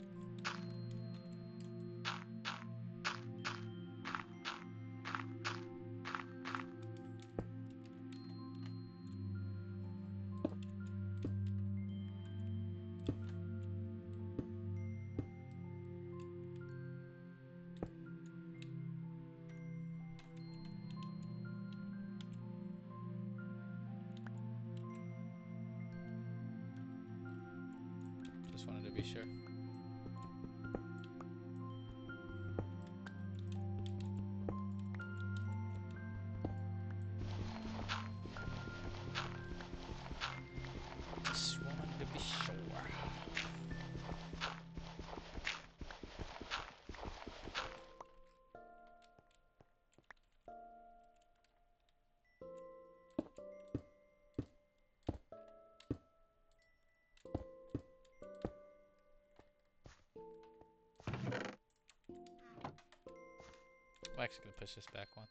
Just wanted to be sure. Just wanted to be sure. I'm actually gonna push this back one.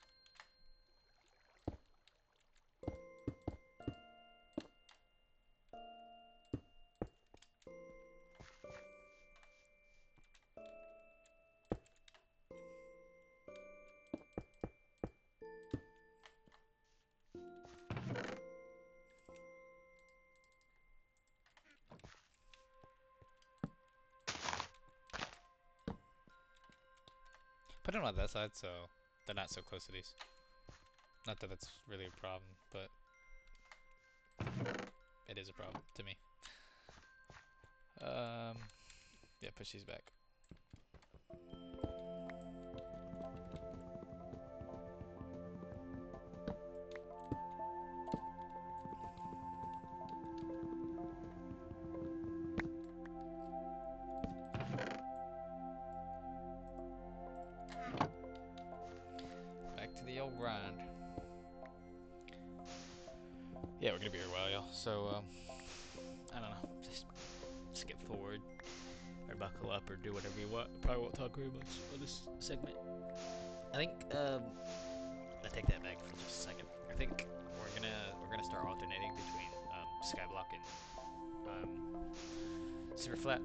Put them on that side so they're not so close to these. Not that that's really a problem, but it is a problem to me. Yeah, push these back. Back to the old grind. Yeah, we're gonna be here a while, y'all. So, I don't know. Just skip forward or buckle up or do whatever you want. Probably won't talk very much on this segment. I think I take that back for just a second. I think we're gonna start alternating between Skyblock and Super Flat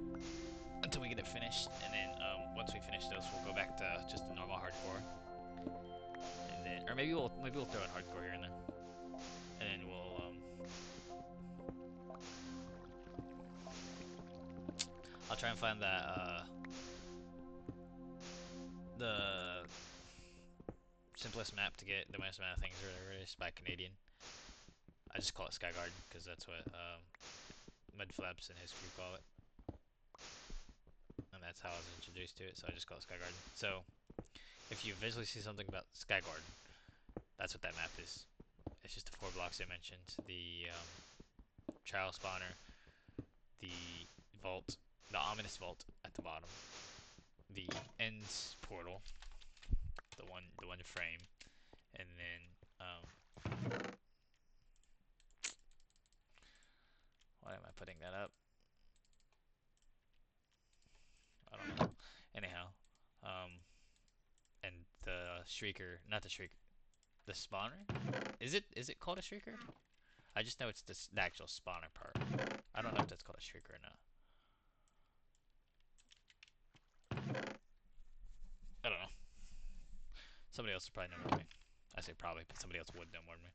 until we get it finished, and then once we finish those, we'll go back to just the normal hardcore, and then or maybe we'll throw in hardcore here and there, and then I'll try and find that the simplest map to get the most amount of things released by Canadian. I just call it Sky Garden because that's what Mudflaps and his crew call it, and that's how I was introduced to it. So I just call it Sky Garden. So if you visually see something about Sky Garden, that's what that map is. It's just the 4 blocks I mentioned: the trial spawner, the vault, the ominous vault at the bottom, the ends portal, the one frame, and then why am I putting that up? I don't know. Anyhow, and the shrieker, not the shrieker, the spawner. Is it called a shrieker? I just know it's the actual spawner part. I don't know if that's called a shrieker or not. Somebody else would probably know more than me. I say probably, but somebody else would know more than me.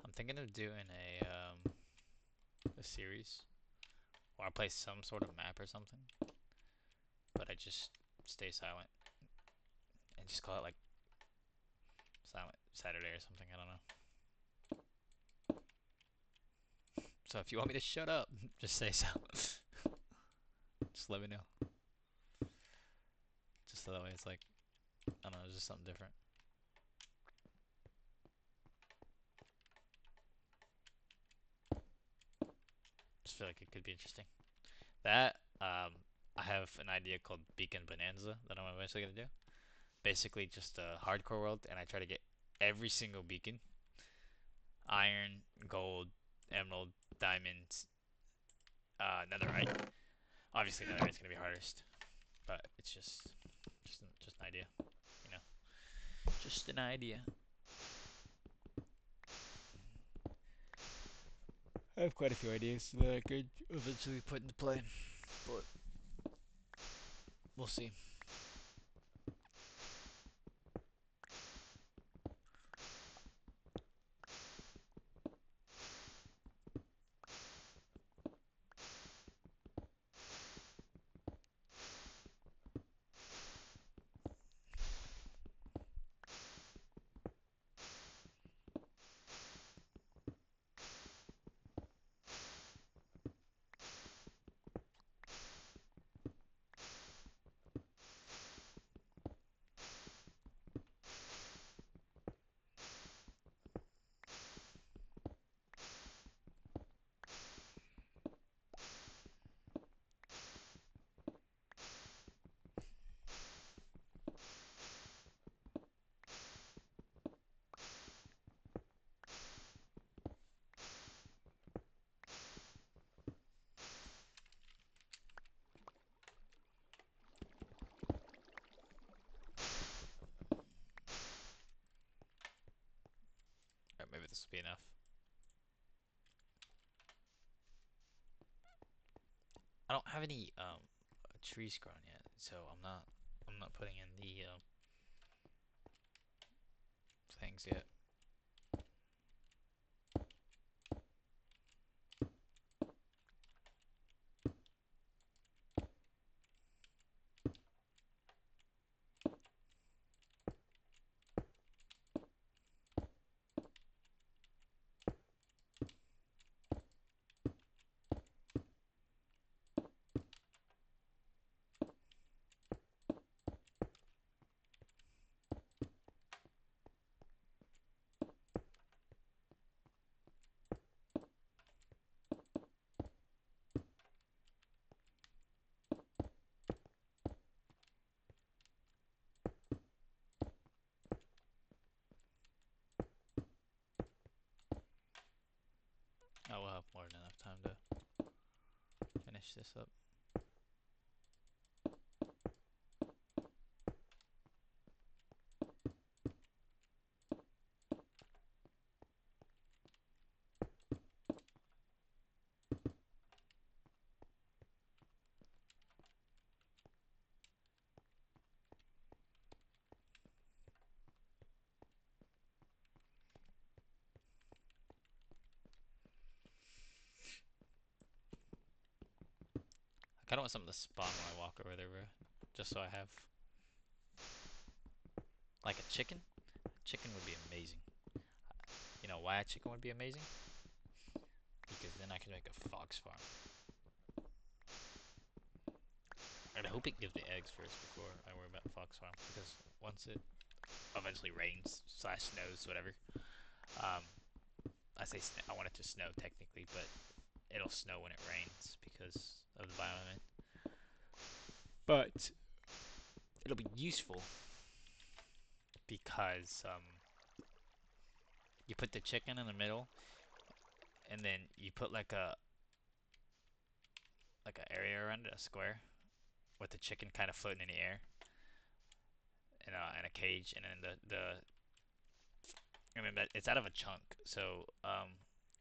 I'm thinking of doing a series where I play some sort of map or something, but I just stay silent and just call it like Silent Saturday or something. I don't know. So if you want me to shut up, just say so. Just let me know. Just so that way it's like, I don't know, it's just something different. Just feel like it could be interesting. That, I have an idea called Beacon Bonanza that I'm eventually gonna do. Basically just a hardcore world, and I try to get every single beacon. Iron, gold, emerald, diamonds, netherite. Obviously netherite's gonna be hardest, but it's just an idea, you know. Just an idea. I have quite a few ideas that I could eventually put into play, but we'll see. Alright, maybe this will be enough. I don't have any trees grown yet, so I'm not putting in the things yet. I will have more than enough time to finish this up. I kind of want something to spawn when I walk over there, bro. Just so I have like a chicken. Chicken would be amazing. You know why a chicken would be amazing? Because then I can make a fox farm. And I hope it gives me eggs first before I worry about the fox farm. Because once it eventually rains slash snows, whatever, um, say I want it to snow technically, but it'll snow when it rains because of the biome. But it'll be useful because you put the chicken in the middle, and then you put like a area around it, a square, with the chicken kind of floating in the air, in a cage, and then it's out of a chunk. So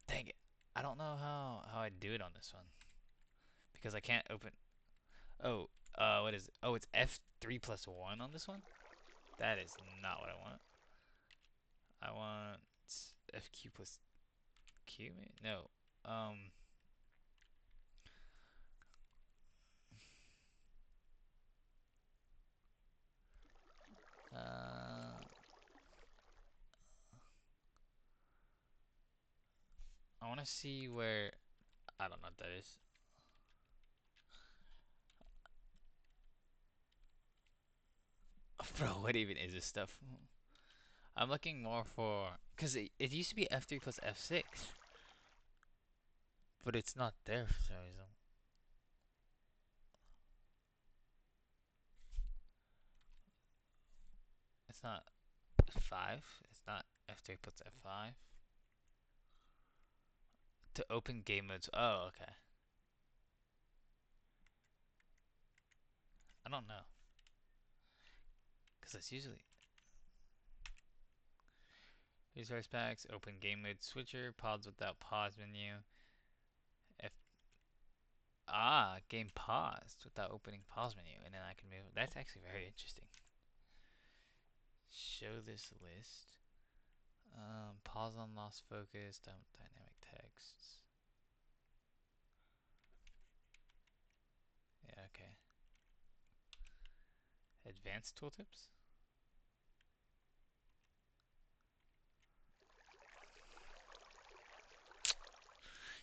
dang it, I don't know how I do it on this one because I can't open. Oh, what is it? Oh, it's F3 plus 1 on this one? That is not what I want. I want FQ plus Q, maybe? No. Um, uh, I want to see where, I don't know what that is. Bro, what even is this stuff? I'm looking more for, because it used to be F3 plus F6, but it's not there for some reason. It's not F5. It's not F3 plus F5. To open game modes. Oh, okay. I don't know. Because it's usually resource packs, open game mode switcher, pods without pause menu. F game paused without opening pause menu, and then I can move. That's actually very interesting. Show this list. Pause on lost focus, dynamic texts. Yeah, okay. Advanced tooltips?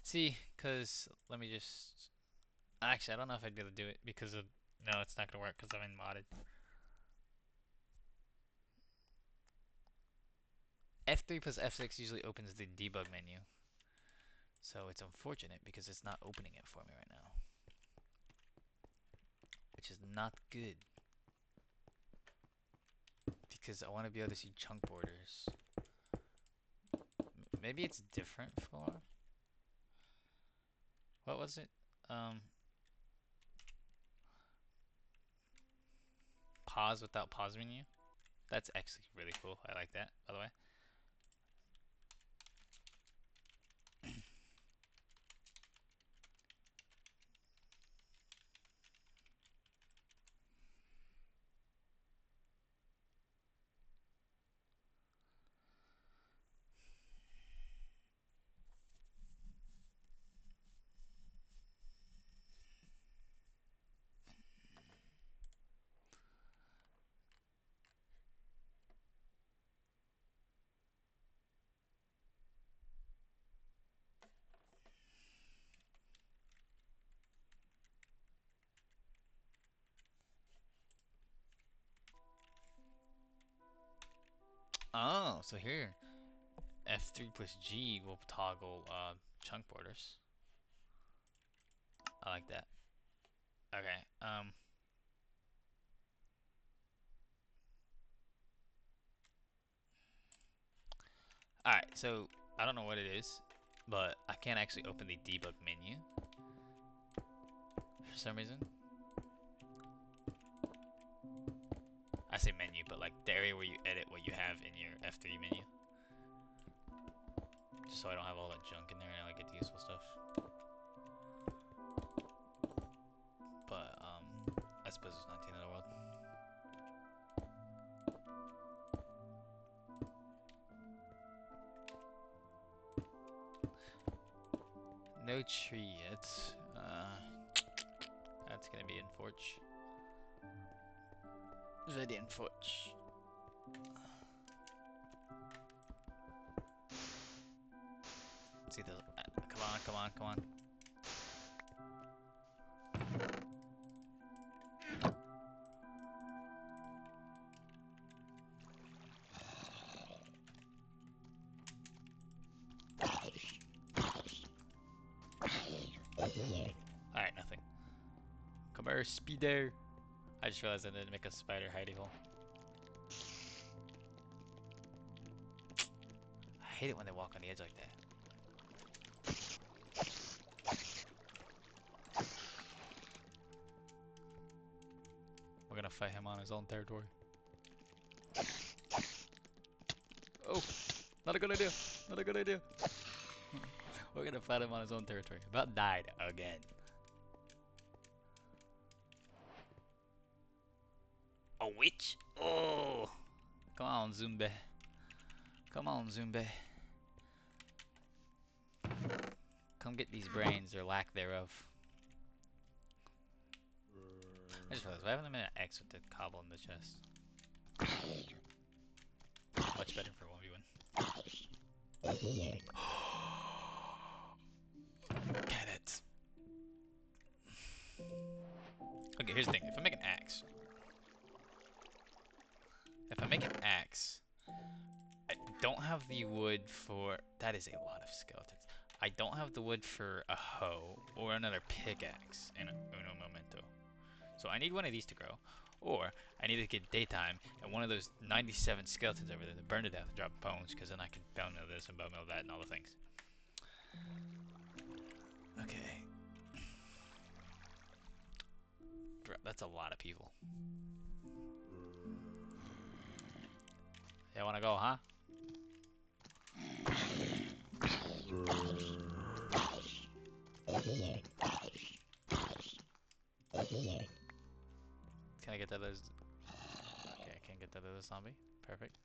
See, because let me just. Actually, I don't know if I'd be able to do it because of. No, it's not going to work because I'm in modded. F3 plus F6 usually opens the debug menu. So it's unfortunate because it's not opening it for me right now. Which is not good. Because I want to be able to see chunk borders. Maybe it's different for. What was it? Pause without pause menu. That's actually really cool. I like that, by the way. Oh, so here, F3 plus G will toggle chunk borders. I like that. Okay. All right. So I don't know what it is, but I can't actually open the debug menu for some reason. I say menu, but like the area where you edit what you have in your F3 menu. Just so I don't have all that junk in there and I get the useful stuff. But I suppose it's not the end of the world. No tree yet. That's gonna be unfortunate. Very unfortunate. See the. Come on, come on, come on. Come here, speeder. I just realized I didn't make a spider hidey hole. I hate it when they walk on the edge like that. We're gonna fight him on his own territory. Oh, not a good idea. Not a good idea. We're gonna fight him on his own territory. About died again. A witch? Oh! Come on, Zumbe. Come on, Zumbe. Come get these brains, or lack thereof. I just realized, why haven't I made an X with the cobble in the chest? Much better for 1v1. Get it! Okay, here's the thing. If I make an axe... I don't have the wood for... That is a lot of skeletons. I don't have the wood for a hoe or another pickaxe in Uno Momento. So I need one of these to grow. Or I need to get daytime and one of those 97 skeletons over there to burn to death and drop bones, because then I can bone mill this and bone mill that and all the things. Okay. Bro, that's a lot of people. You wanna go, huh? Can I get that as... Okay, I can't get that as a zombie. Perfect.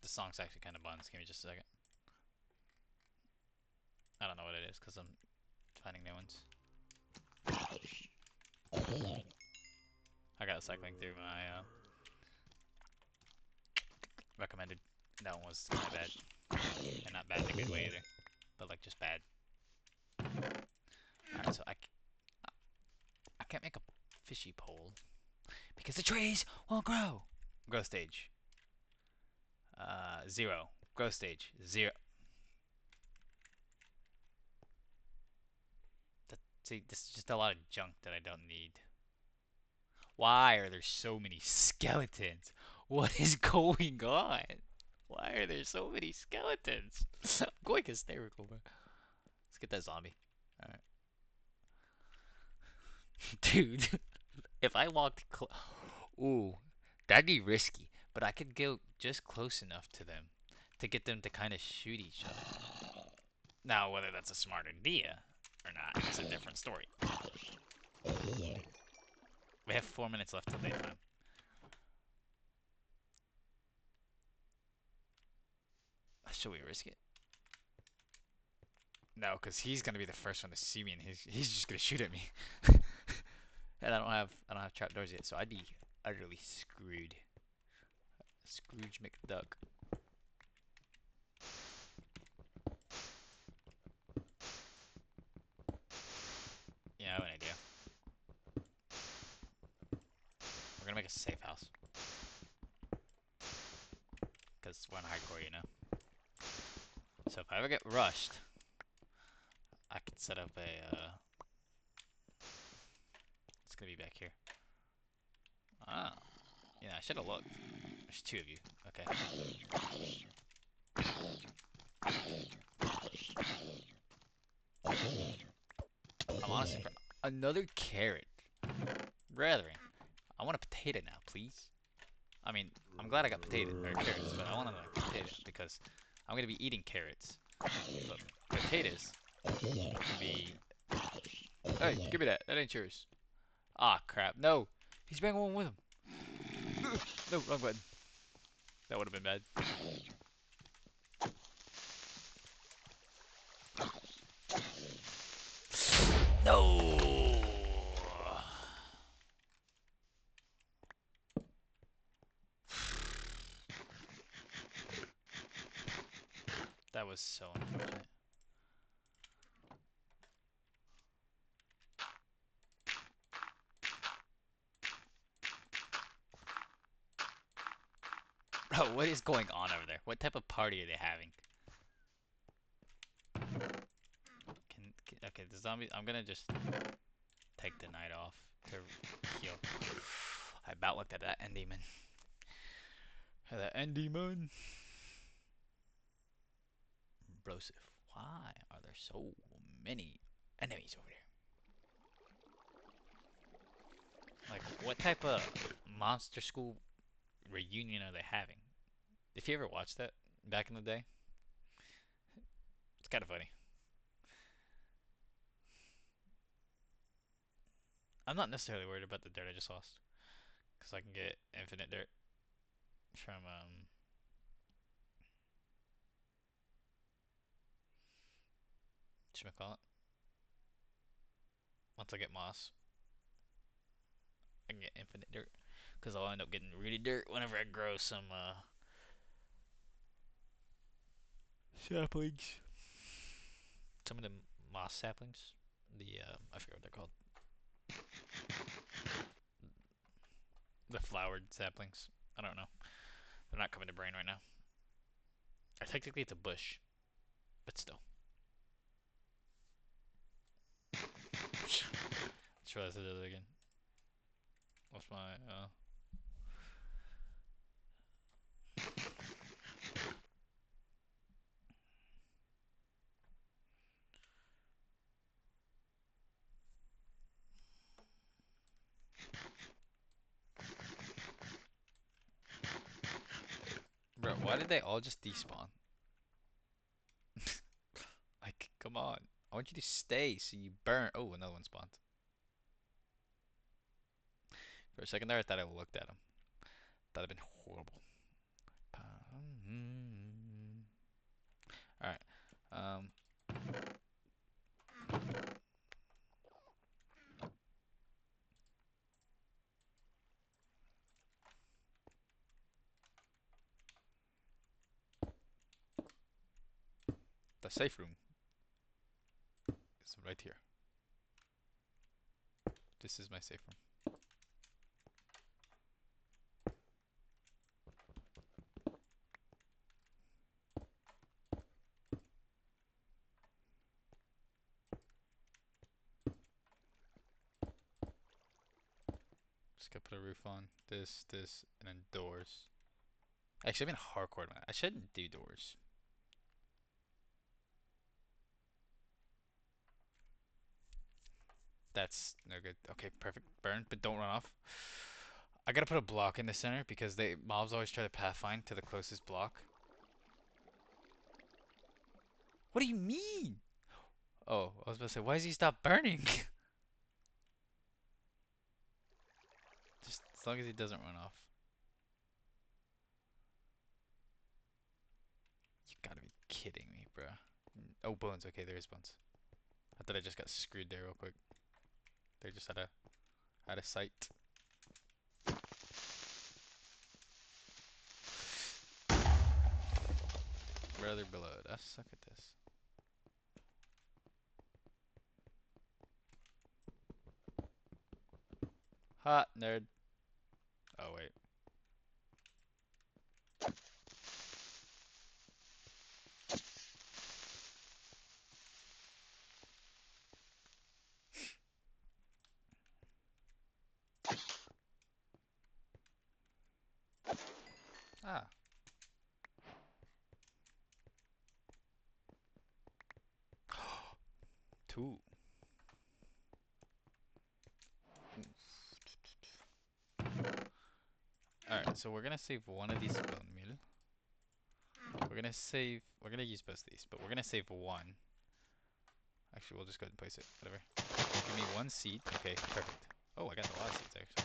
The song's actually kind of buns. Give me just a second. I don't know what it is, because I'm finding new ones. I got cycling through my recommended. That one was kind of bad. And not bad in a good way either. But like just bad. Alright, so I can't make a fishy pole. Because the trees won't grow! Growth stage. 0. Growth stage. 0. See, this is just a lot of junk that I don't need. Why are there so many skeletons? What is going on? Why are there so many skeletons? I'm going hysterical, bro. Let's get that zombie. Alright. Dude, if I walked ooh, that'd be risky. But I could go just close enough to them to get them to kind of shoot each other. Now, whether that's a smart idea or not is a different story. We have 4 minutes left till daytime. Should we risk it? No, because he's gonna be the first one to see me, and he's just gonna shoot at me. And I don't have trapdoors yet, so I'd be utterly screwed. Scrooge McDuck. Yeah, I have an idea. We're gonna make a safe house. Because we're in hardcore, you know. So if I ever get rushed, I could set up a, it's gonna be back here. Ah. Yeah, I should have looked. There's 2 of you. Okay. I'm honestly another carrot. Brethren, I want a potato now, please. I mean, I'm glad I got potato or carrots, but I want another potato because I'm gonna be eating carrots. But potatoes can be. Hey, give me that. That ain't yours. Ah, crap. No, he's bringing one with him. No, wrong button. That would have been bad. No. That was so unfortunate. Bro, what is going on over there? What type of party are they having? the zombie. I'm gonna just take the night off to heal. I about looked at that end demon. That end demon. Brosif, why are there so many enemies over there? Like, what type of monster school reunion are they having? If you ever watched that back in the day, it's kind of funny. I'm not necessarily worried about the dirt I just lost, because I can get infinite dirt from, whatchamacallit. Once I get moss, I can get infinite dirt, because I'll end up getting really dirt whenever I grow some, saplings. Some of the moss saplings. The, I forget what they're called. The flowered saplings. I don't know. They're not coming to brain right now. Technically, it's a bush, but still. Just realized I did it again. What's my, Bro, why did they all just despawn? Like, come on. I want you to stay so you burn. Oh, another one spawned. For a second there, I thought I looked at him. That'd have been horrible. Alright. Um, the safe room is right here. This is my safe room. Just gotta put a roof on. This, and then doors. Actually, I'm in hardcore mode. I shouldn't do doors. That's no good. Okay, perfect. Burn, but don't run off. I gotta put a block in the center because mobs always try to pathfind to the closest block. What do you mean? Oh, I was about to say, why does he stop burning? Just as long as he doesn't run off. You gotta be kidding me, bro. Oh, bones. Okay, there is bones. I thought I just got screwed there real quick. They're just out of sight. Brother blood. I suck at this. Hot nerd. Oh wait. Ah. Two. Alright, so we're gonna save one of these bone meal. We're gonna use both of these, but we're gonna save one. Actually, we'll just go ahead and place it, whatever. Give me one seed. Okay, perfect. Oh, I got a lot of seeds, actually.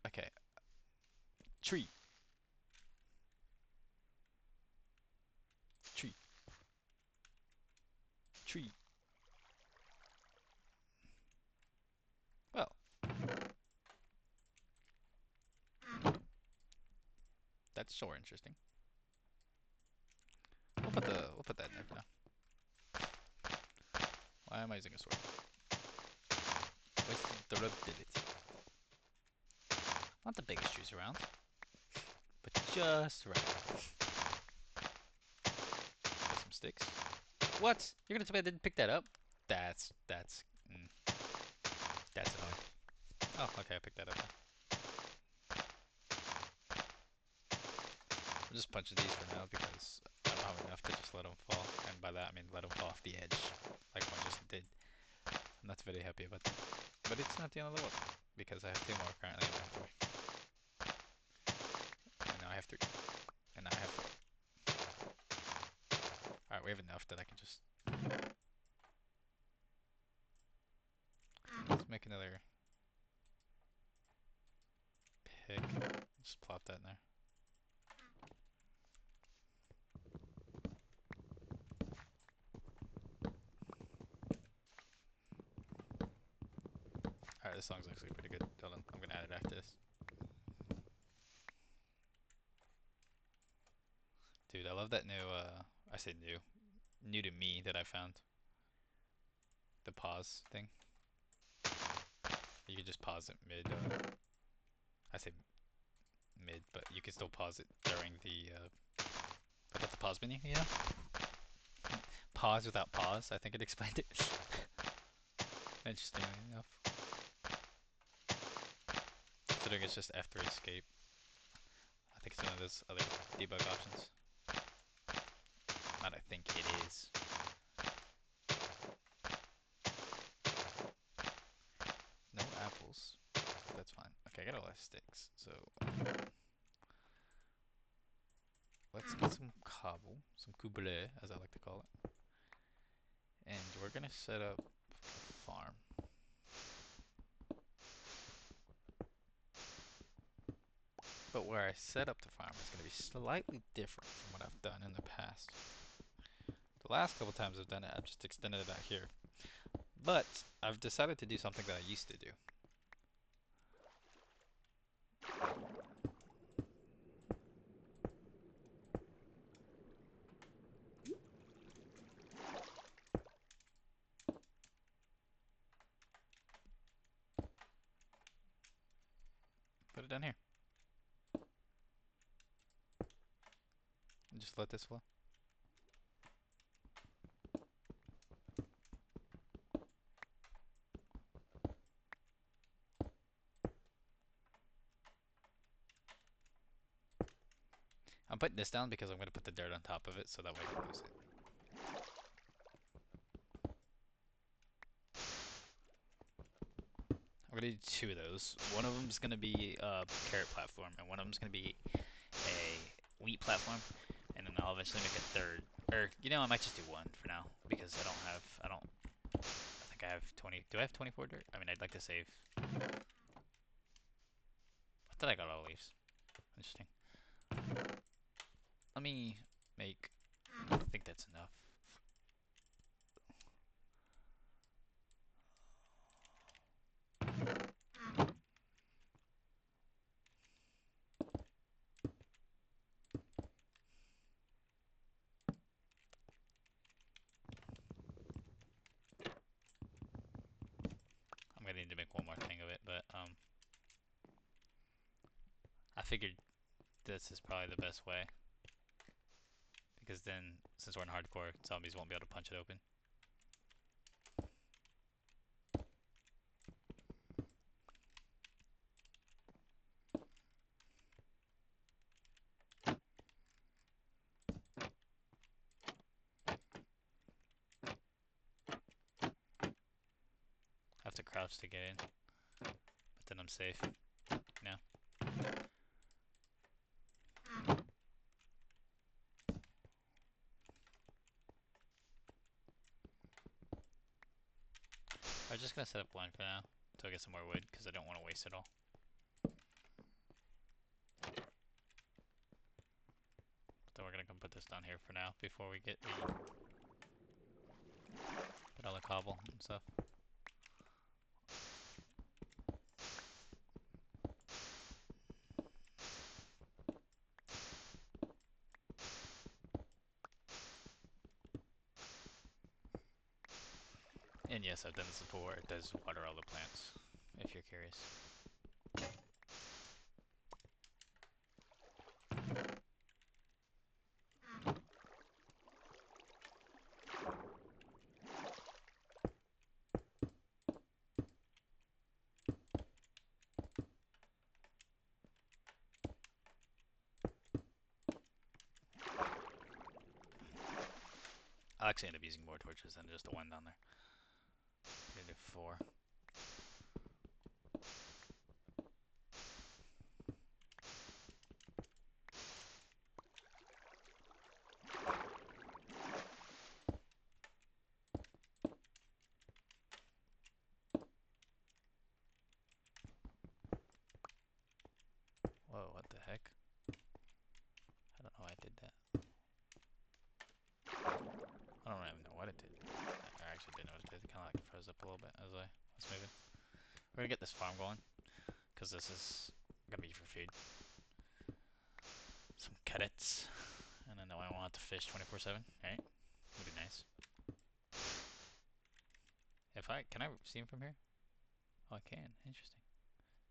Okay. Tree. Tree. Tree. Well, that's sure interesting. We'll put that in there for now. Why am I using a sword? Wasted durability. Not the biggest trees around, but just right. Get some sticks. What? You're gonna tell me I didn't pick that up? Mm, that's annoying. Oh, okay, I picked that up. I'm just punching these for now because I don't have enough to just let them fall. And by that I mean let them fall off the edge, like one just did. I'm not very happy about that. But it's not the end of the world, because I have 2 more currently in my inventory. And now I have 3. And now I have 4. Alright, we have enough that I can just... Let's make another pick. Just plop that in there. Alright, this song's actually pretty good. Hold on, I'm gonna add it after this. Dude, I love that new, I say new to me that I found. The pause thing. You can just pause it mid, I say mid, but you can still pause it during the, without the pause menu, you know? Pause without pause, I think it explained it. Interestingly enough. Considering it's just F3 escape. I think it's one of those other debug options. Not I think, it is. No apples. That's fine. Okay, I got a lot of sticks, so let's get some cobble, some cobble, as I like to call it. And we're gonna set up a farm. But where I set up the farm is gonna be slightly different from what I've done in the past. The last couple times I've done it, I've just extended it out here. But I've decided to do something that I used to do. Put it down here. And just let this flow. I'm putting this down because I'm going to put the dirt on top of it so that way I don't lose it. I'm going to do 2 of those. One of them is going to be a carrot platform, and one of them is going to be a wheat platform, and then I'll eventually make a third. Or, you know, I might just do 1 for now because I think I have 20. Do I have 24 dirt? I mean, I'd like to save. I thought I got all leaves. Interesting. Let me make, I think that's enough. I'm gonna need to make one more thing of it, but I figured this is probably the best way. Because then, since we're in hardcore, zombies won't be able to punch it open. I have to crouch to get in, but then I'm safe. No. I'm just gonna set up 1 for now until I get some more wood because I don't want to waste it all. But then we're gonna come put this down here for now before we get put all the cobble and stuff. And yes, I've done this before. It does water all the plants, if you're curious. actually end up using more torches than just the one down there. I'm gonna do 4. Whoa, what the heck? I don't know why I did that. I don't even know what it did. I actually didn't know what it did. It kind of like froze up a little bit as I was moving. We're gonna get this farm going, because this is gonna be for food. Some cadets. And I know I want to fish 24/7, right? Would be nice. Can I see him from here? Oh, I can. Interesting.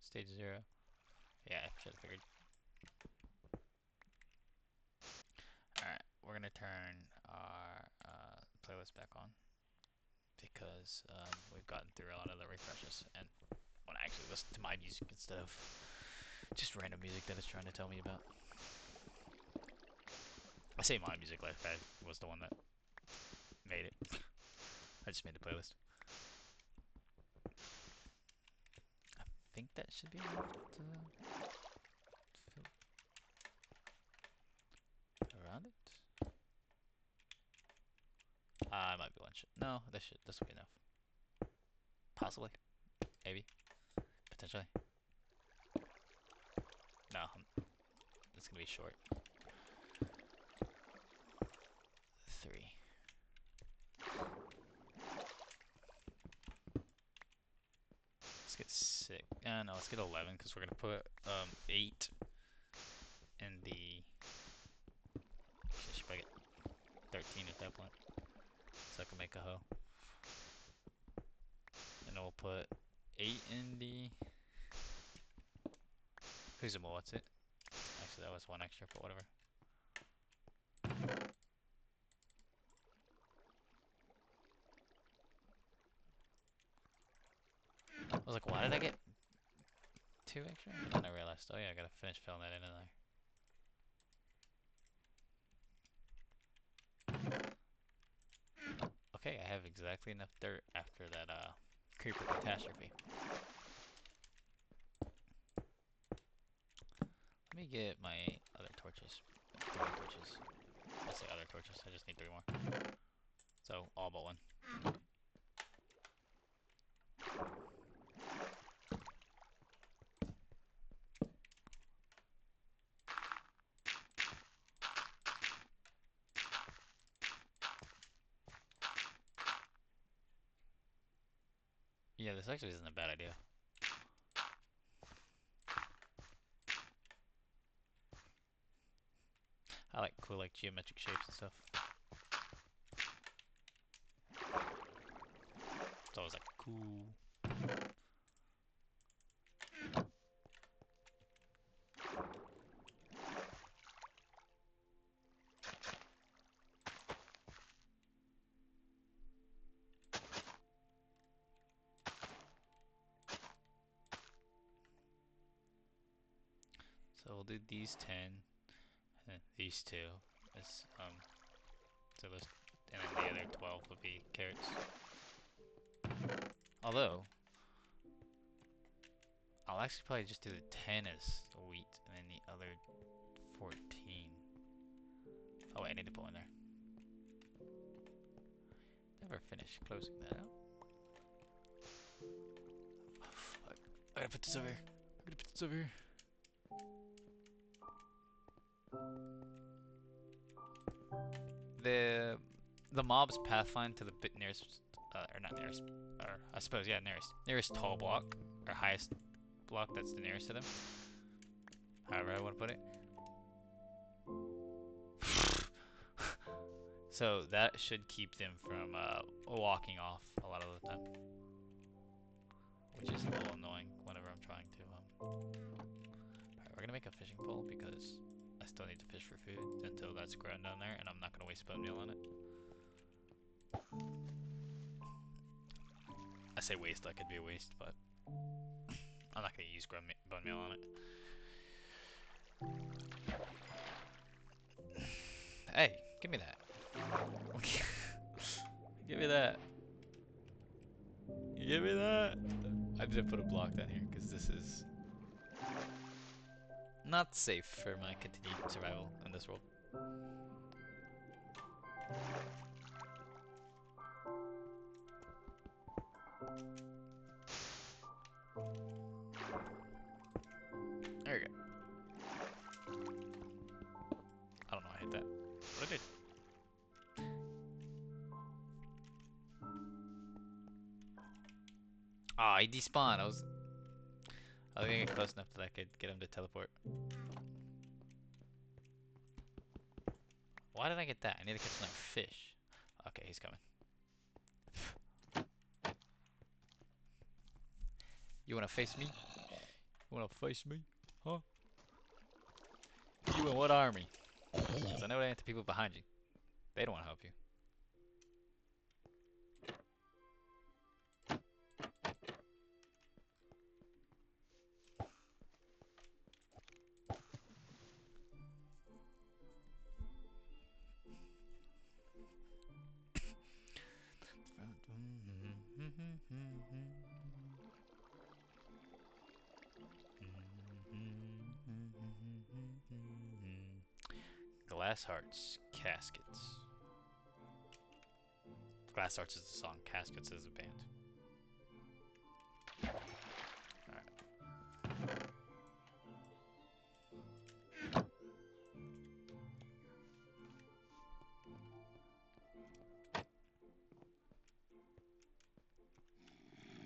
Stage 0. Yeah, I should have figured. Alright, we're gonna turn our playlist back on, because we've gotten through a lot of the refreshes, and want to actually listen to my music instead of just random music that it's trying to tell me about. I say my music like I was the one that made it. I just made the playlist. I think that should be enough to fill around it. I might be one shot. No, this will be enough. Possibly. Maybe. Potentially. No, it's gonna be short. 3. Let's get 6. No, let's get 11, because we're gonna put 8 in the. Actually, I should probably get 13 at that point, so I can make a hoe. And then we'll put 8 in the. Who's a mole? What's it? Actually, that was 1 extra, but whatever. I was like, why did I get 2 extra? And then I realized, oh yeah, I gotta finish filling that in there. Okay, I have exactly enough dirt after that creeper catastrophe. Let me get my other torches. 3 torches. I say other torches, I just need 3 more. So, all but 1. Yeah, this actually isn't a bad idea. I like cool like geometric shapes and stuff. It's always like cool. So we'll do these 10, and these 2. As, so those, and then the other 12 would be carrots. Although, I'll actually probably just do the 10 as wheat, and then the other 14. Oh wait, I need to put one there. Never finished closing that out. Oh, fuck. I gotta put this over here. I gotta put this over here. The mobs pathfind to the bit nearest, or not nearest, or I suppose yeah, nearest tall block or highest block that's the nearest to them. However I want to put it. So that should keep them from walking off a lot of the time, which is a little annoying whenever I'm trying to. Alright, we're gonna make a fishing pole because I still need to fish for food until that's grown down there, and I'm not gonna waste bone meal on it. I say waste like it'd be a waste, but I'm not gonna use bone meal on it. Hey, give me that. Give me that. Give me that. I didn't put a block down here because this is not safe for my continued survival in this world. There we go. I don't know, I hit that. But I did. Ah, he despawned. I was gonna get close enough that I could get him to teleport. Why did I get that? I need to catch another fish. Okay, he's coming. You wanna face me? You wanna face me? Huh? You in what army? Because I know there ain't the people behind you. They don't wanna help you. Glass Hearts, Caskets. Glass Hearts is the song, Caskets is a band. Alright.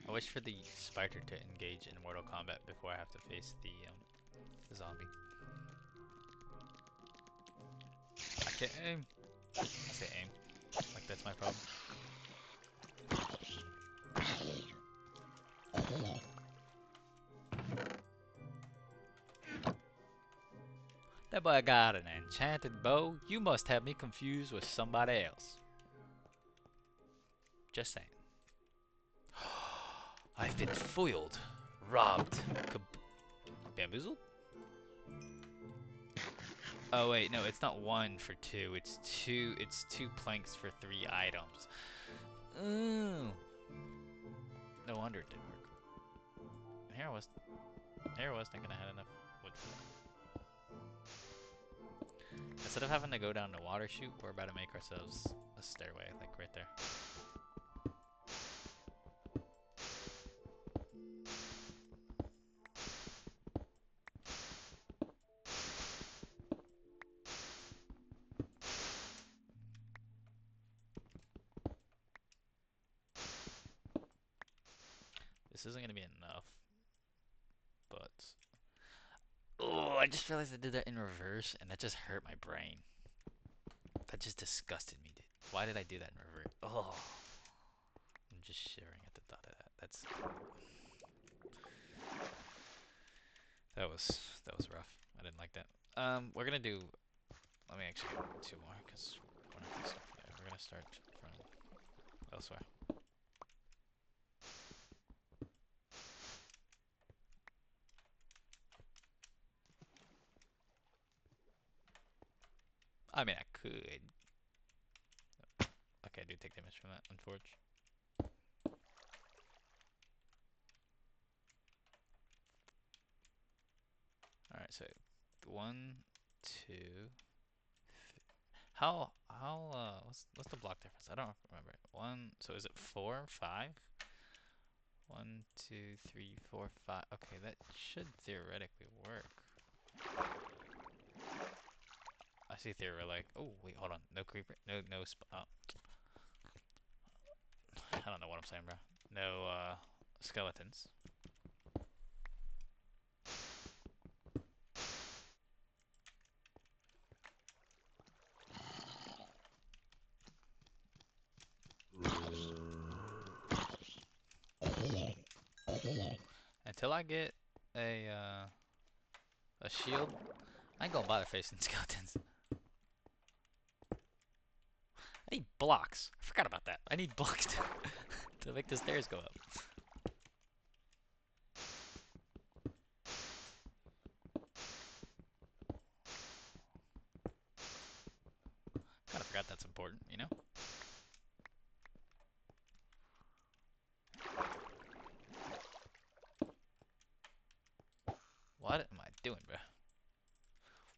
I wish for the spider to engage in Mortal Kombat before I have to face the zombie. I can't aim. I say aim. Like that's my problem. That boy got an enchanted bow. You must have me confused with somebody else. Just saying. I've been foiled, robbed, bamboozled? Oh wait, no, it's not one for two. It's two. It's 2 planks for 3 items. Ooh. No wonder it didn't work. Here I was thinking I had enough wood for that. Instead of having to go down the water chute, we're about to make ourselves a stairway, like right there. This isn't gonna be enough, but oh, I just realized I did that in reverse, and that just hurt my brain. That just disgusted me, dude. Why did I do that in reverse? Oh, I'm just shivering at the thought of that. That was rough. I didn't like that. We're gonna do. Let me actually get 2 more because we're not gonna start from there. We're gonna start from elsewhere. I mean, I could. Okay, I do take damage from that, unfortunately. Alright, so 1, 2. What's the block difference? I don't remember. So is it 4, 5? 1, 2, 3, 4, 5. Okay, that should theoretically work. I see theory like, oh wait, hold on, no creeper, no I don't know what I'm saying, bro. No skeletons. Until I get a shield, I ain't gonna bother facing skeletons. I need blocks. I forgot about that. I need blocks to make the stairs go up. Kinda forgot that's important, you know?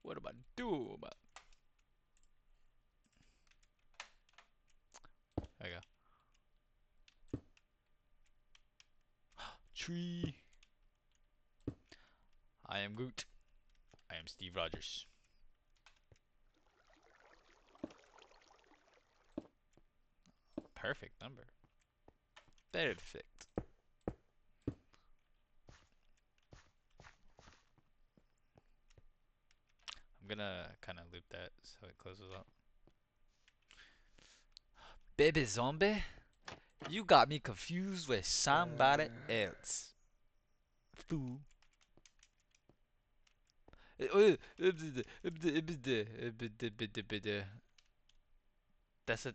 What am I doing? There you go. Tree. I am Groot. I am Steve Rogers. Perfect number. Perfect. I'm gonna kind of loop that so it closes up. Baby zombie, you got me confused with somebody else. Fool. That's a.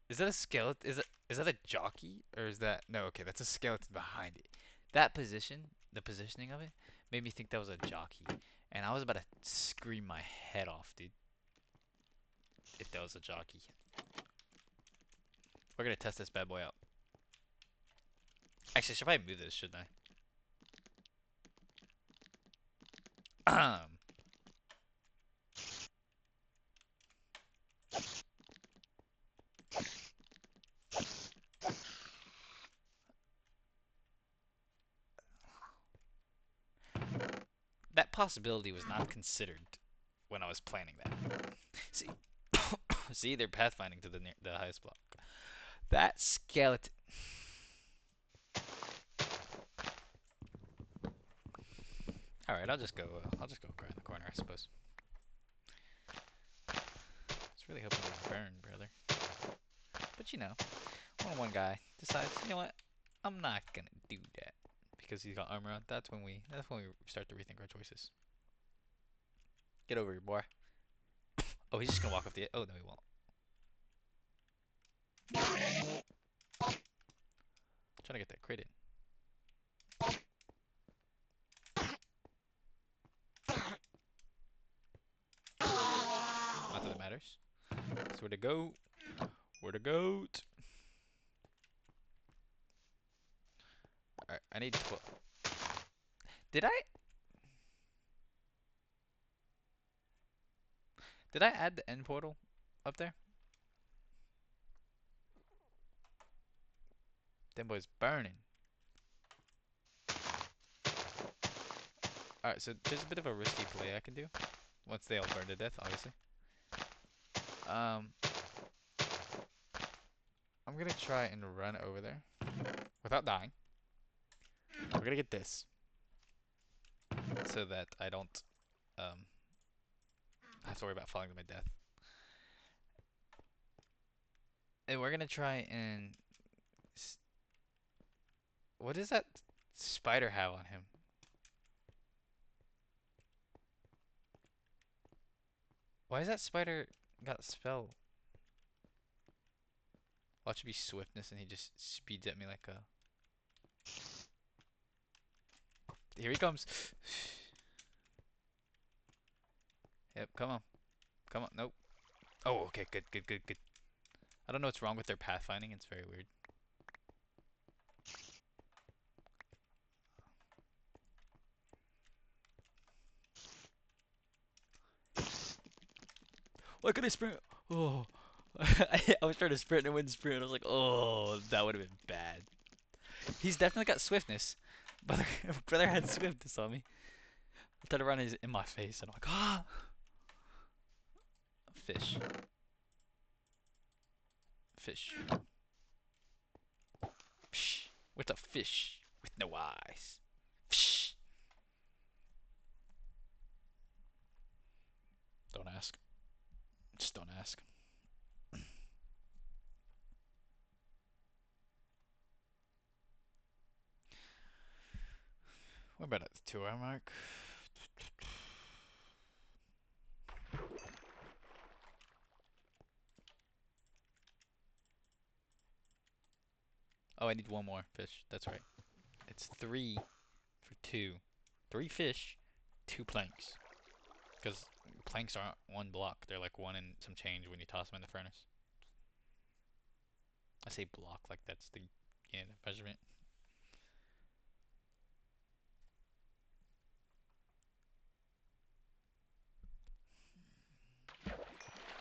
Is that a skeleton? Is that a jockey or is that no? Okay, that's a skeleton behind it. That position, the positioning of it, made me think that was a jockey, and I was about to scream my head off, dude. If that was a jockey, we're gonna test this bad boy out. Actually, I should probably move this, shouldn't I? That possibility was not considered when I was planning that. See, see, they're pathfinding to the highest block. That skeleton. All right, I'll just go. I'll just go around the corner, I suppose. It's really hoping to burn, brother. But you know, when one guy decides, you know what, I'm not gonna do that because he's got armor on. That's when we start to rethink our choices. Get over here, boy. Oh, he's just gonna walk up the. Oh no, he won't. Trying to get that crit in. Not that it matters. So where to go? Where to go? Alright, I need 12. Did I? Did I add the end portal up there? Them boys burning. Alright, so there's a bit of a risky play I can do. Once they all burn to death, obviously. Um, I'm gonna try and run over there without dying. We're gonna get this so that I don't um have to worry about falling to my death. And we're gonna try and what does that spider have on him? Why is that spider got spell? Watch it be swiftness and he just speeds at me like a. Here he comes. Yep, come on. Come on. Nope. Oh, okay, good, good, good, good. I don't know what's wrong with their pathfinding. It's very weird. Why could I sprint? Oh, I was trying to sprint and wouldn't sprint. I was like, oh, that would have been bad. He's definitely got swiftness. Brother, brother had swiftness on me. I tried to run his in my face, and I'm like, ah, fish, fish. Psh, what's a fish with no eyes? Psh. Don't ask. Just don't ask. We're about at the 2 hour mark. Oh, I need one more fish. That's right. It's 3 for 2. 3 fish, 2 planks. Because planks aren't one block. They're like one and some change when you toss them in the furnace. I say block like that's the unit of measurement.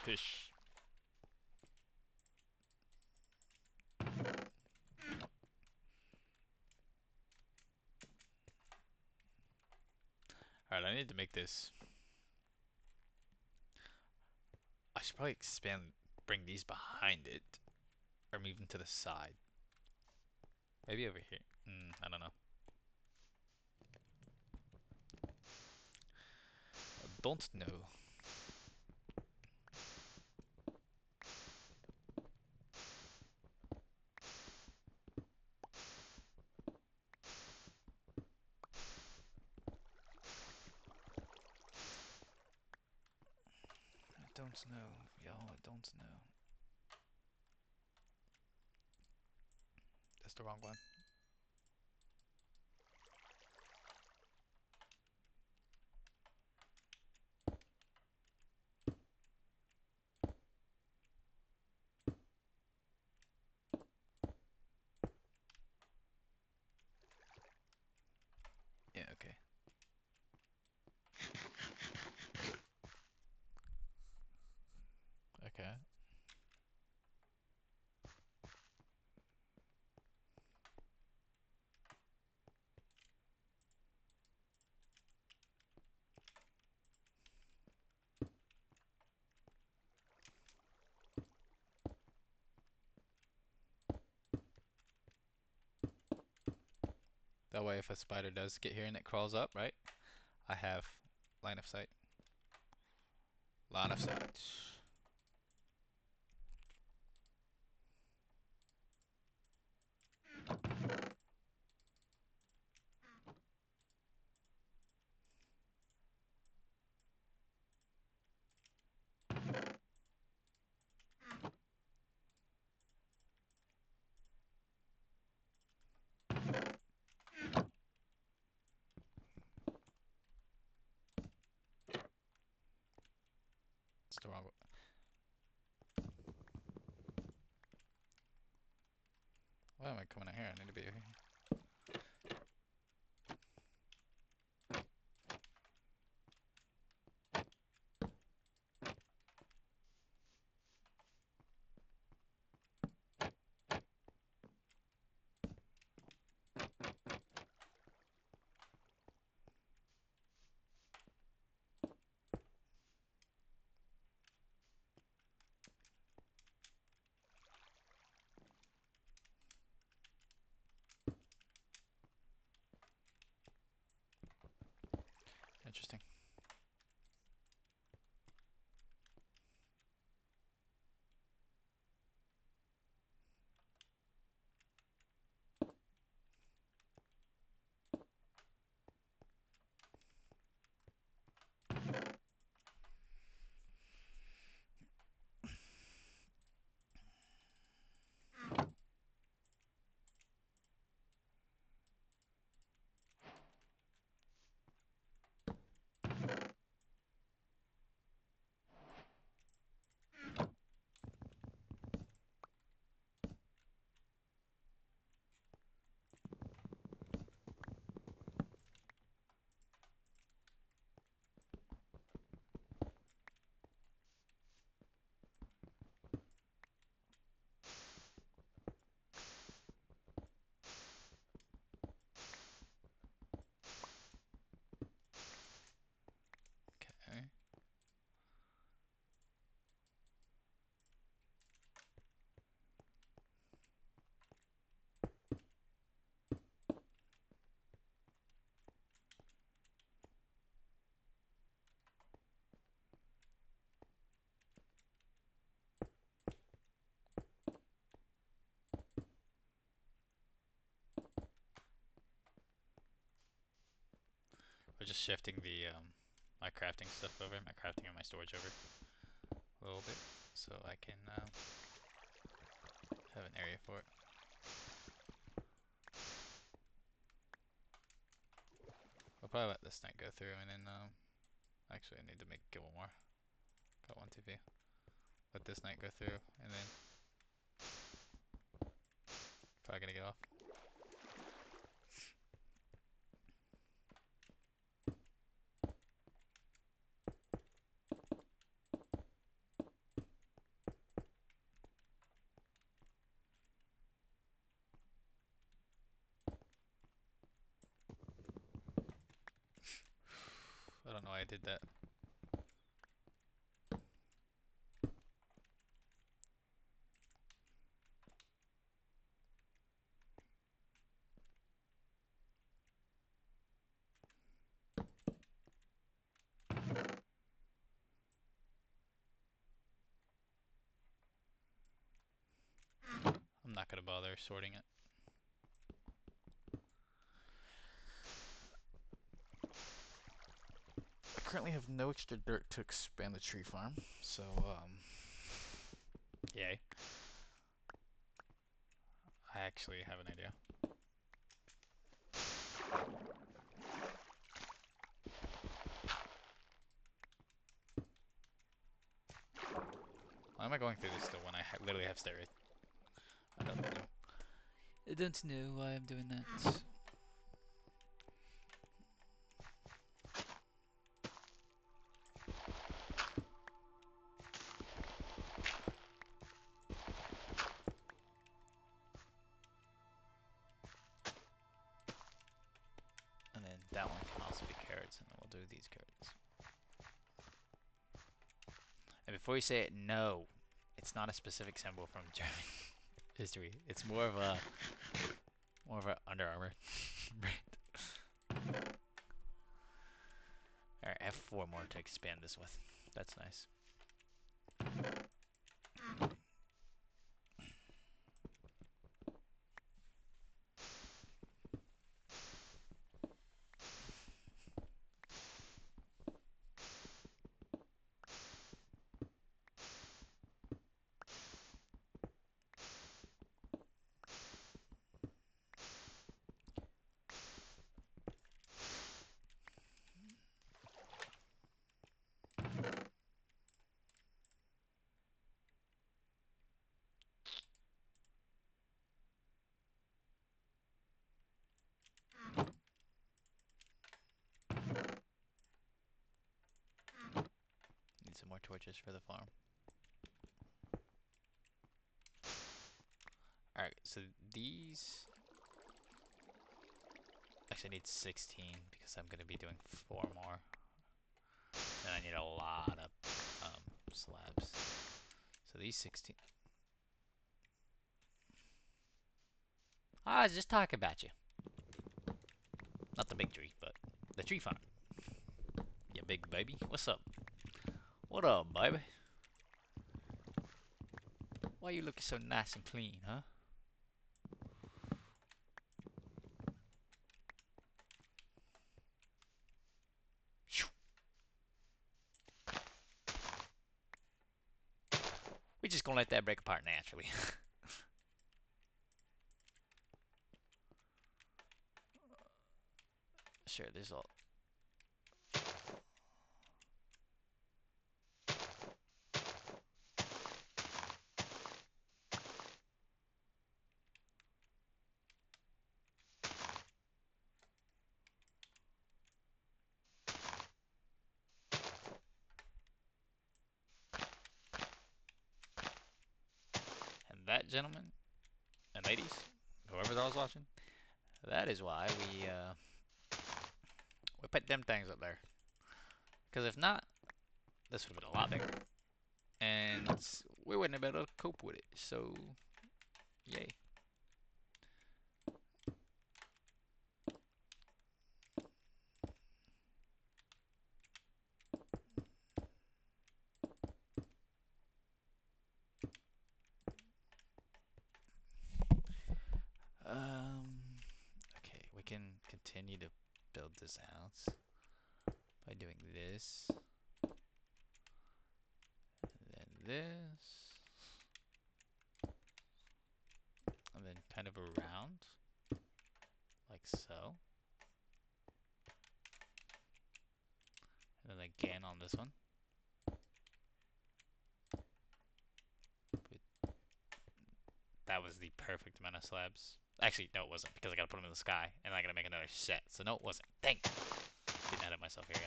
fish. Alright, I need to make this. I should probably expand, bring these behind it. Or move them to the side. Maybe over here. I don't know. I don't know. I don't know, y'all. I don't know. That's the wrong one. Yeah, okay. Okay. That way if a spider does get here and it crawls up, right? I have line of sight. Line of sight. It's the wrong one. Why am I coming out here? I need to be here. Interesting. Okay. We're just shifting the my crafting stuff over, my crafting and my storage over a little bit, so I can have an area for it. I'll probably let this night go through, and then actually I need to get one more. Got one TP. Let this night go through, and then probably gonna get off. I don't know why I did that. I'm not gonna bother sorting it. I currently have no extra dirt to expand the tree farm, so yay. I actually have an idea. Why am I going through this still when I literally have steroids? I don't know. I don't know why I'm doing that. And then that one can also be carrots, and then we'll do these carrots. And before you say it, no, it's not a specific symbol from German history. It's more of a Under Armour brand. Alright, I have 4 more to expand this with. That's nice. Need some more torches for the farm. Alright, so these... Actually, I need 16 because I'm going to be doing 4 more. And I need a lot of slabs. So these 16... I was just talking about you. Not the big tree, but the tree farm. Yeah, big baby. What's up? What up, baby? Why you looking so nice and clean, huh? We're just gonna let that break apart naturally. Sure, there's all... And that, gentlemen and ladies, whoever's always watching, that is why we put them things up there. Because if not, this would have been a lot bigger. And we wouldn't have been able to cope with it. So, yay. Okay, we can continue to build this out by doing this, and then this, and then kind of around, like so. And then again on this one. That was the perfect amount of slabs. Actually, no, it wasn't, because I gotta put them in the sky, and I gotta make another set. So no, it wasn't. Dang! Didn't edit myself. Here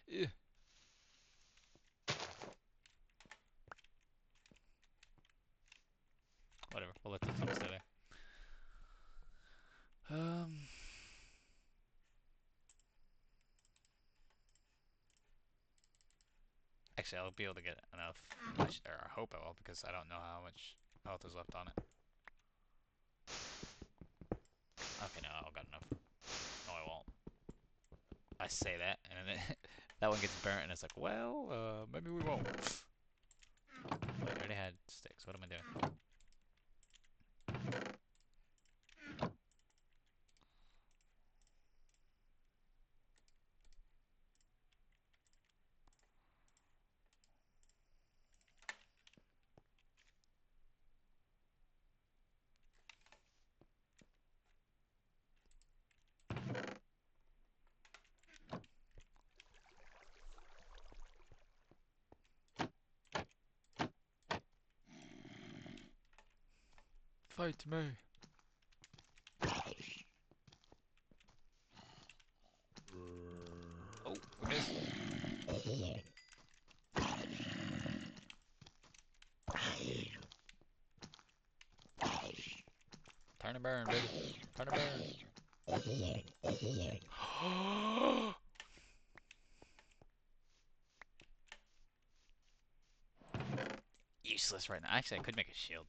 we go. Ew. We'll let the thumb stay there. Actually, I'll be able to get enough. Or I hope I will, because I don't know how much health is left on it. Okay, no, I'll got enough. No, I won't. I say that, and then that one gets burnt, and it's like, well, maybe we won't. Wait, I already had sticks. What am I doing? Fight me. Oh, we missed. Turn and burn, baby. Turn and burn. Useless right now. Actually, I could make a shield.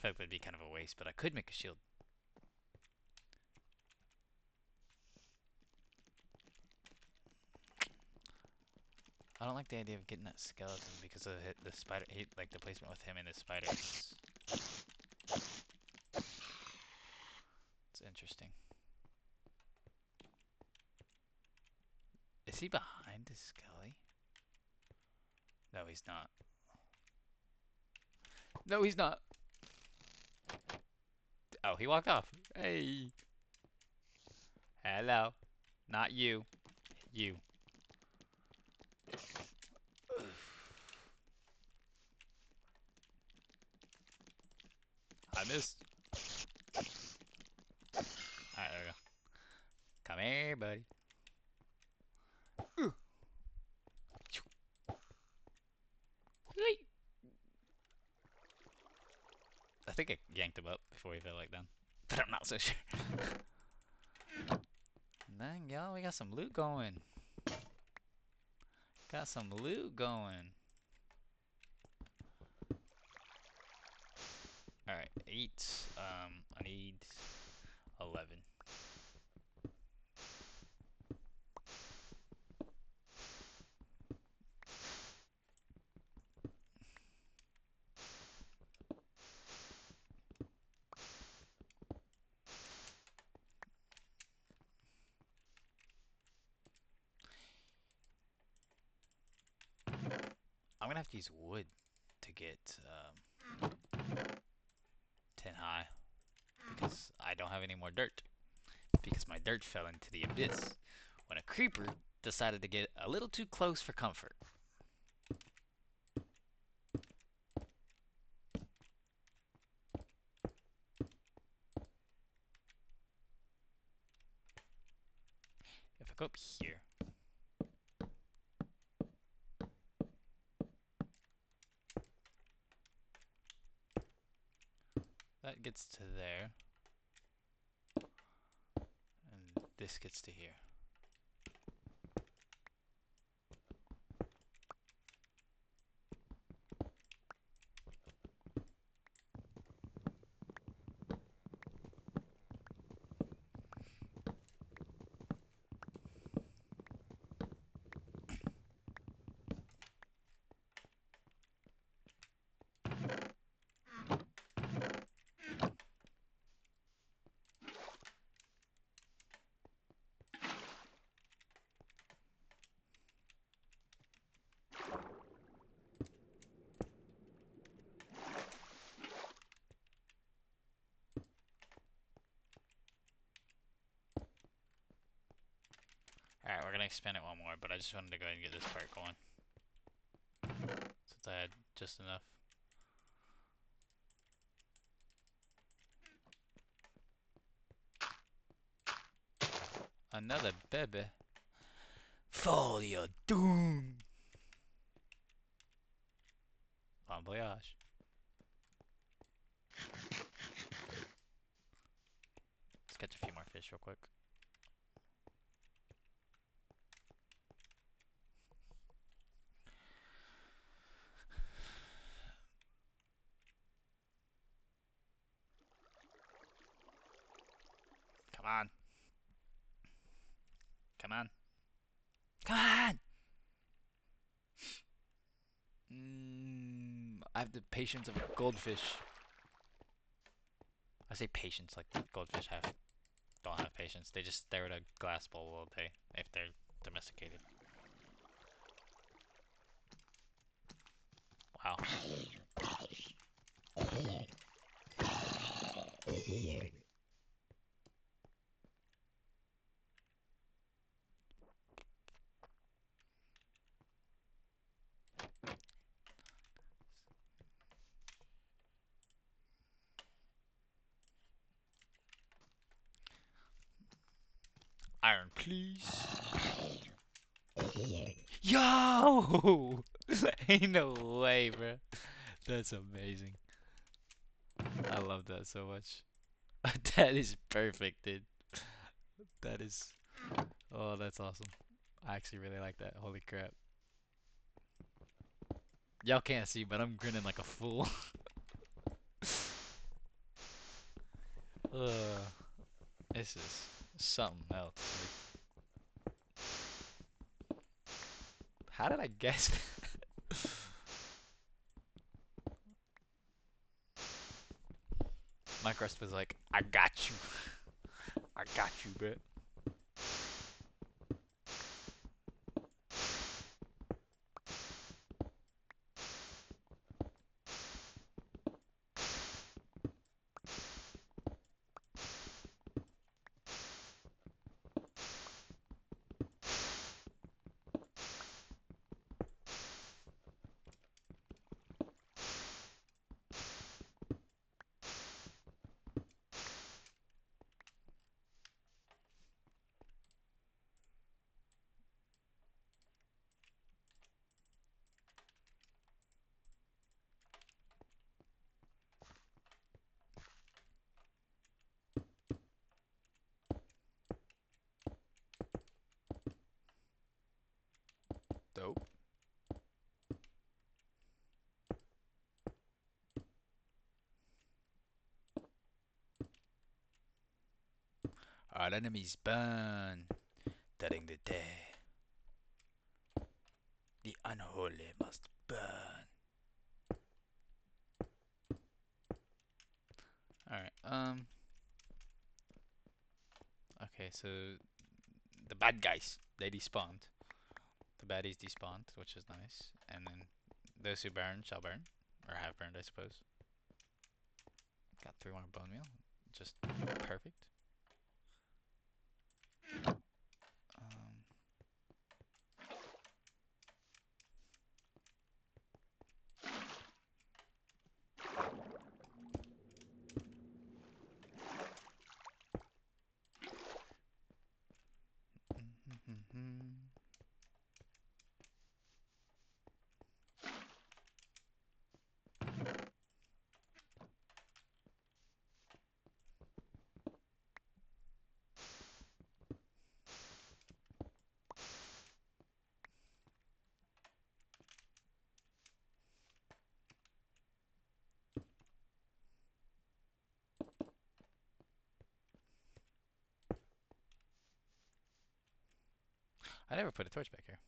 I feel like that'd be kind of a waste, but I could make a shield. I don't like the idea of getting that skeleton because of the spider, like the placement with him and the spiders. It's interesting. Is he behind the skelly? No, he's not. No, he's not. Oh, he walked off. Hey. Hello. Not you. You. I missed. Alright, there we go. Come here, buddy. I think I yanked him up before he fell like down. But I'm not so sure. Dang, y'all, we got some loot going. Got some loot going. Alright, 8. I need 11. I'm gonna have to use wood to get 10 high because I don't have any more dirt. Because my dirt fell into the abyss when a creeper decided to get a little too close for comfort. If I go up here, that gets to there, and this gets to here. Alright, we're gonna expand it one more, but I just wanted to go ahead and get this part going. Since I had just enough. Another baby. Fall your doom! Bon voyage. fish real quick. Come on. Come on. Come on! I have the patience of a goldfish. I say patience like goldfish don't have patience. They just stare at a glass bowl all day if they're domesticated. Wow. Iron, please. Yo! Ain't no way, bro. That's amazing. I love that so much. That is perfect, dude. That is. Oh, that's awesome. I actually really like that. Holy crap. Y'all can't see, but I'm grinning like a fool. uh, this is something else. How did I guess? Minecraft was like, I got you. I got you, bro. Dope. Our enemies burn during the day. The unholy must burn. Alright, okay, so the bad guys, they despawned. The baddies despawned, which is nice. And then those who burn shall burn. Or have burned, I suppose. Got 3 more bone meal. Just perfect. Um, I never put a torch back here.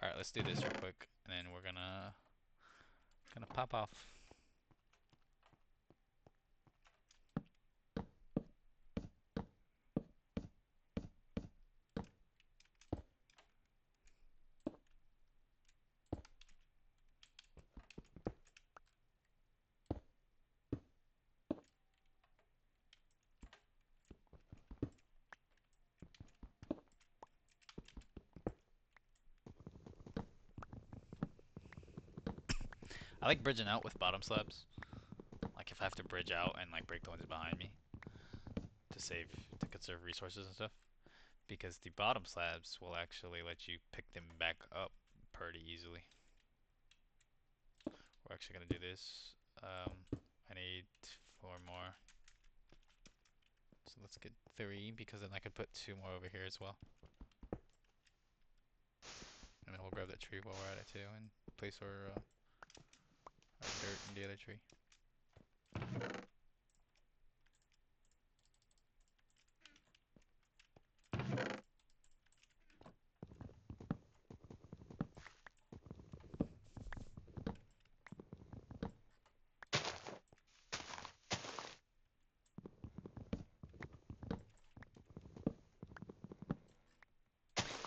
Alright, let's do this real quick. And then we're gonna pop off. I like bridging out with bottom slabs. Like if I have to bridge out and like break the ones behind me to conserve resources and stuff. Because the bottom slabs will actually let you pick them back up pretty easily. we're actually gonna do this. I need 4 more. So let's get 3 because then I could put 2 more over here as well. And then we'll grab that tree while we're at it too and place our dirt in the other tree.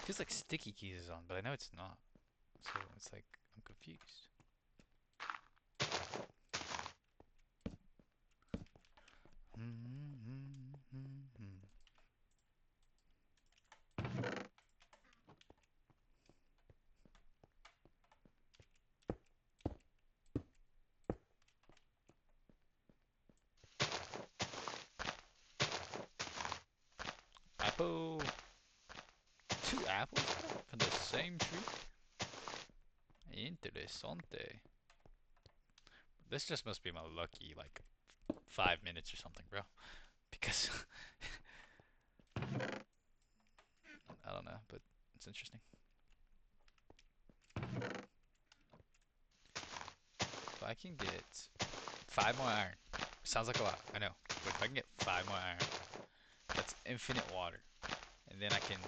Feels like sticky keys is on, but I know it's not. So it's like I'm confused. Apple. 2 apples from the same tree? Interessante. This just must be my lucky, like, 5 minutes or something, bro. Because I don't know, but it's interesting. If I can get 5 more iron, sounds like a lot, I know. But if I can get 5 more iron, that's infinite water. And then I can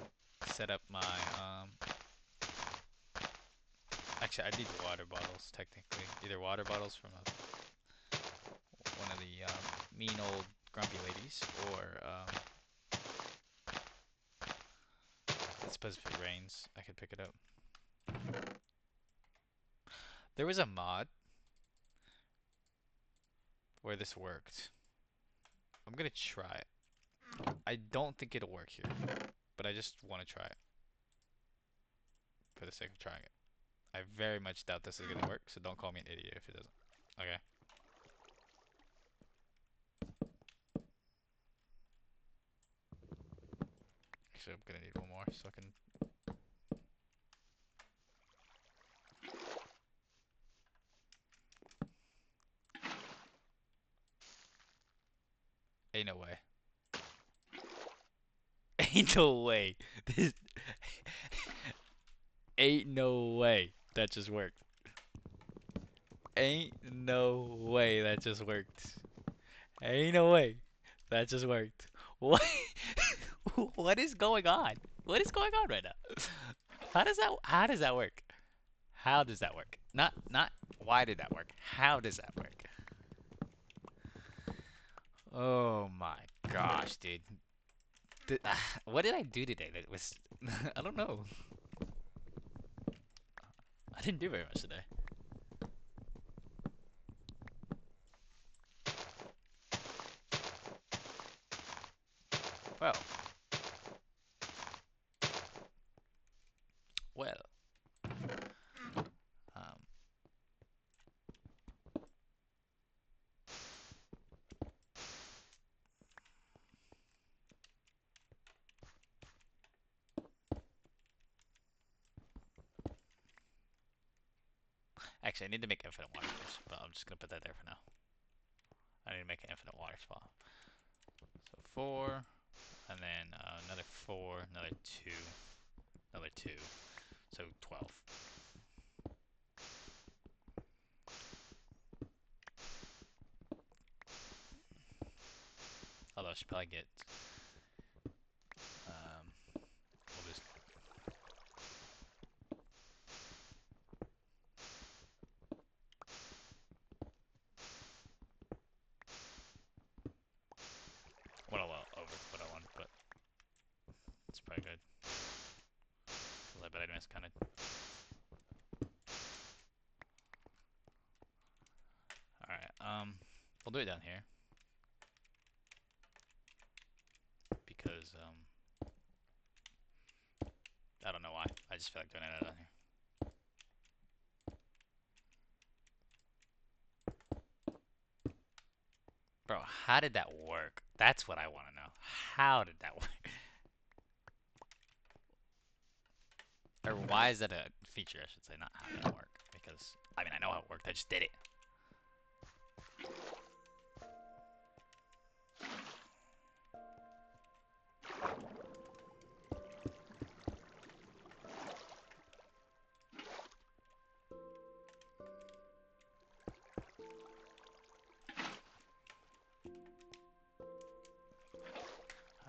set up my, actually I need water bottles, technically. Either water bottles from one of the mean old grumpy ladies, or, I suppose if it rains, I could pick it up. There was a mod where this worked. I'm gonna try it. I don't think it'll work here, but I just want to try it for the sake of trying it. I very much doubt this is gonna work, so don't call me an idiot if it doesn't. Okay. Actually, I'm gonna need 1 more so I can. Ain't no way. Ain't no way. This ain't no way that just worked. Ain't no way that just worked. Ain't no way that just worked. What? What is going on? What is going on right now? How does that work? How does that work? Not why did that work? How does that work? Oh my gosh, dude. What did I do today that was I don't know. I didn't do very much today. Well, well. Um, actually, I need to make infinite water first, but I'm just gonna put that there for now. I need to make an infinite water spot. So 4, and then another 4, another 2, another 2. So 12. Although I should probably get. We'll just. Well, over what I want, but it's probably good. Because I bet I missed kind of. Alright, we'll do it down here. Because, I don't know why. I just feel like doing it down here. Bro, how did that work? That's what I want to know. How did that work? Or why is that a feature, I should say, not how did that work. because I mean I know how it worked. I just did it.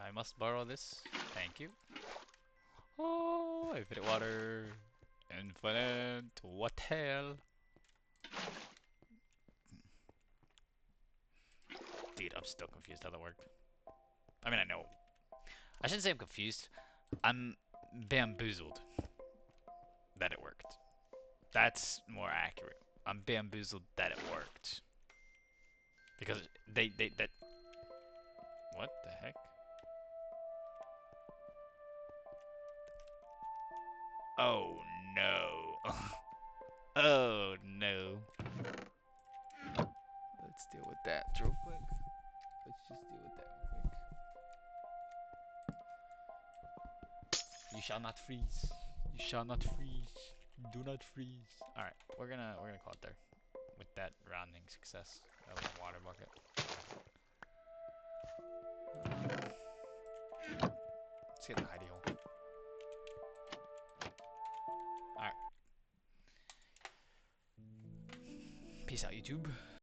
I must borrow this. Thank you. Oh, infinite water. Infinite. What hell? Dude, I'm still confused how that worked. I mean, I know. I shouldn't say I'm confused. I'm bamboozled that it worked. That's more accurate. I'm bamboozled that it worked. Because that. What the heck? Oh no. Oh no. Let's deal with that real quick. Let's just deal with that real quick. You shall not freeze. You shall not freeze. Do not freeze. Alright, we're gonna call it there. With that rounding success of the water bucket. Let's get a hidey hole. Alright. Peace out, YouTube.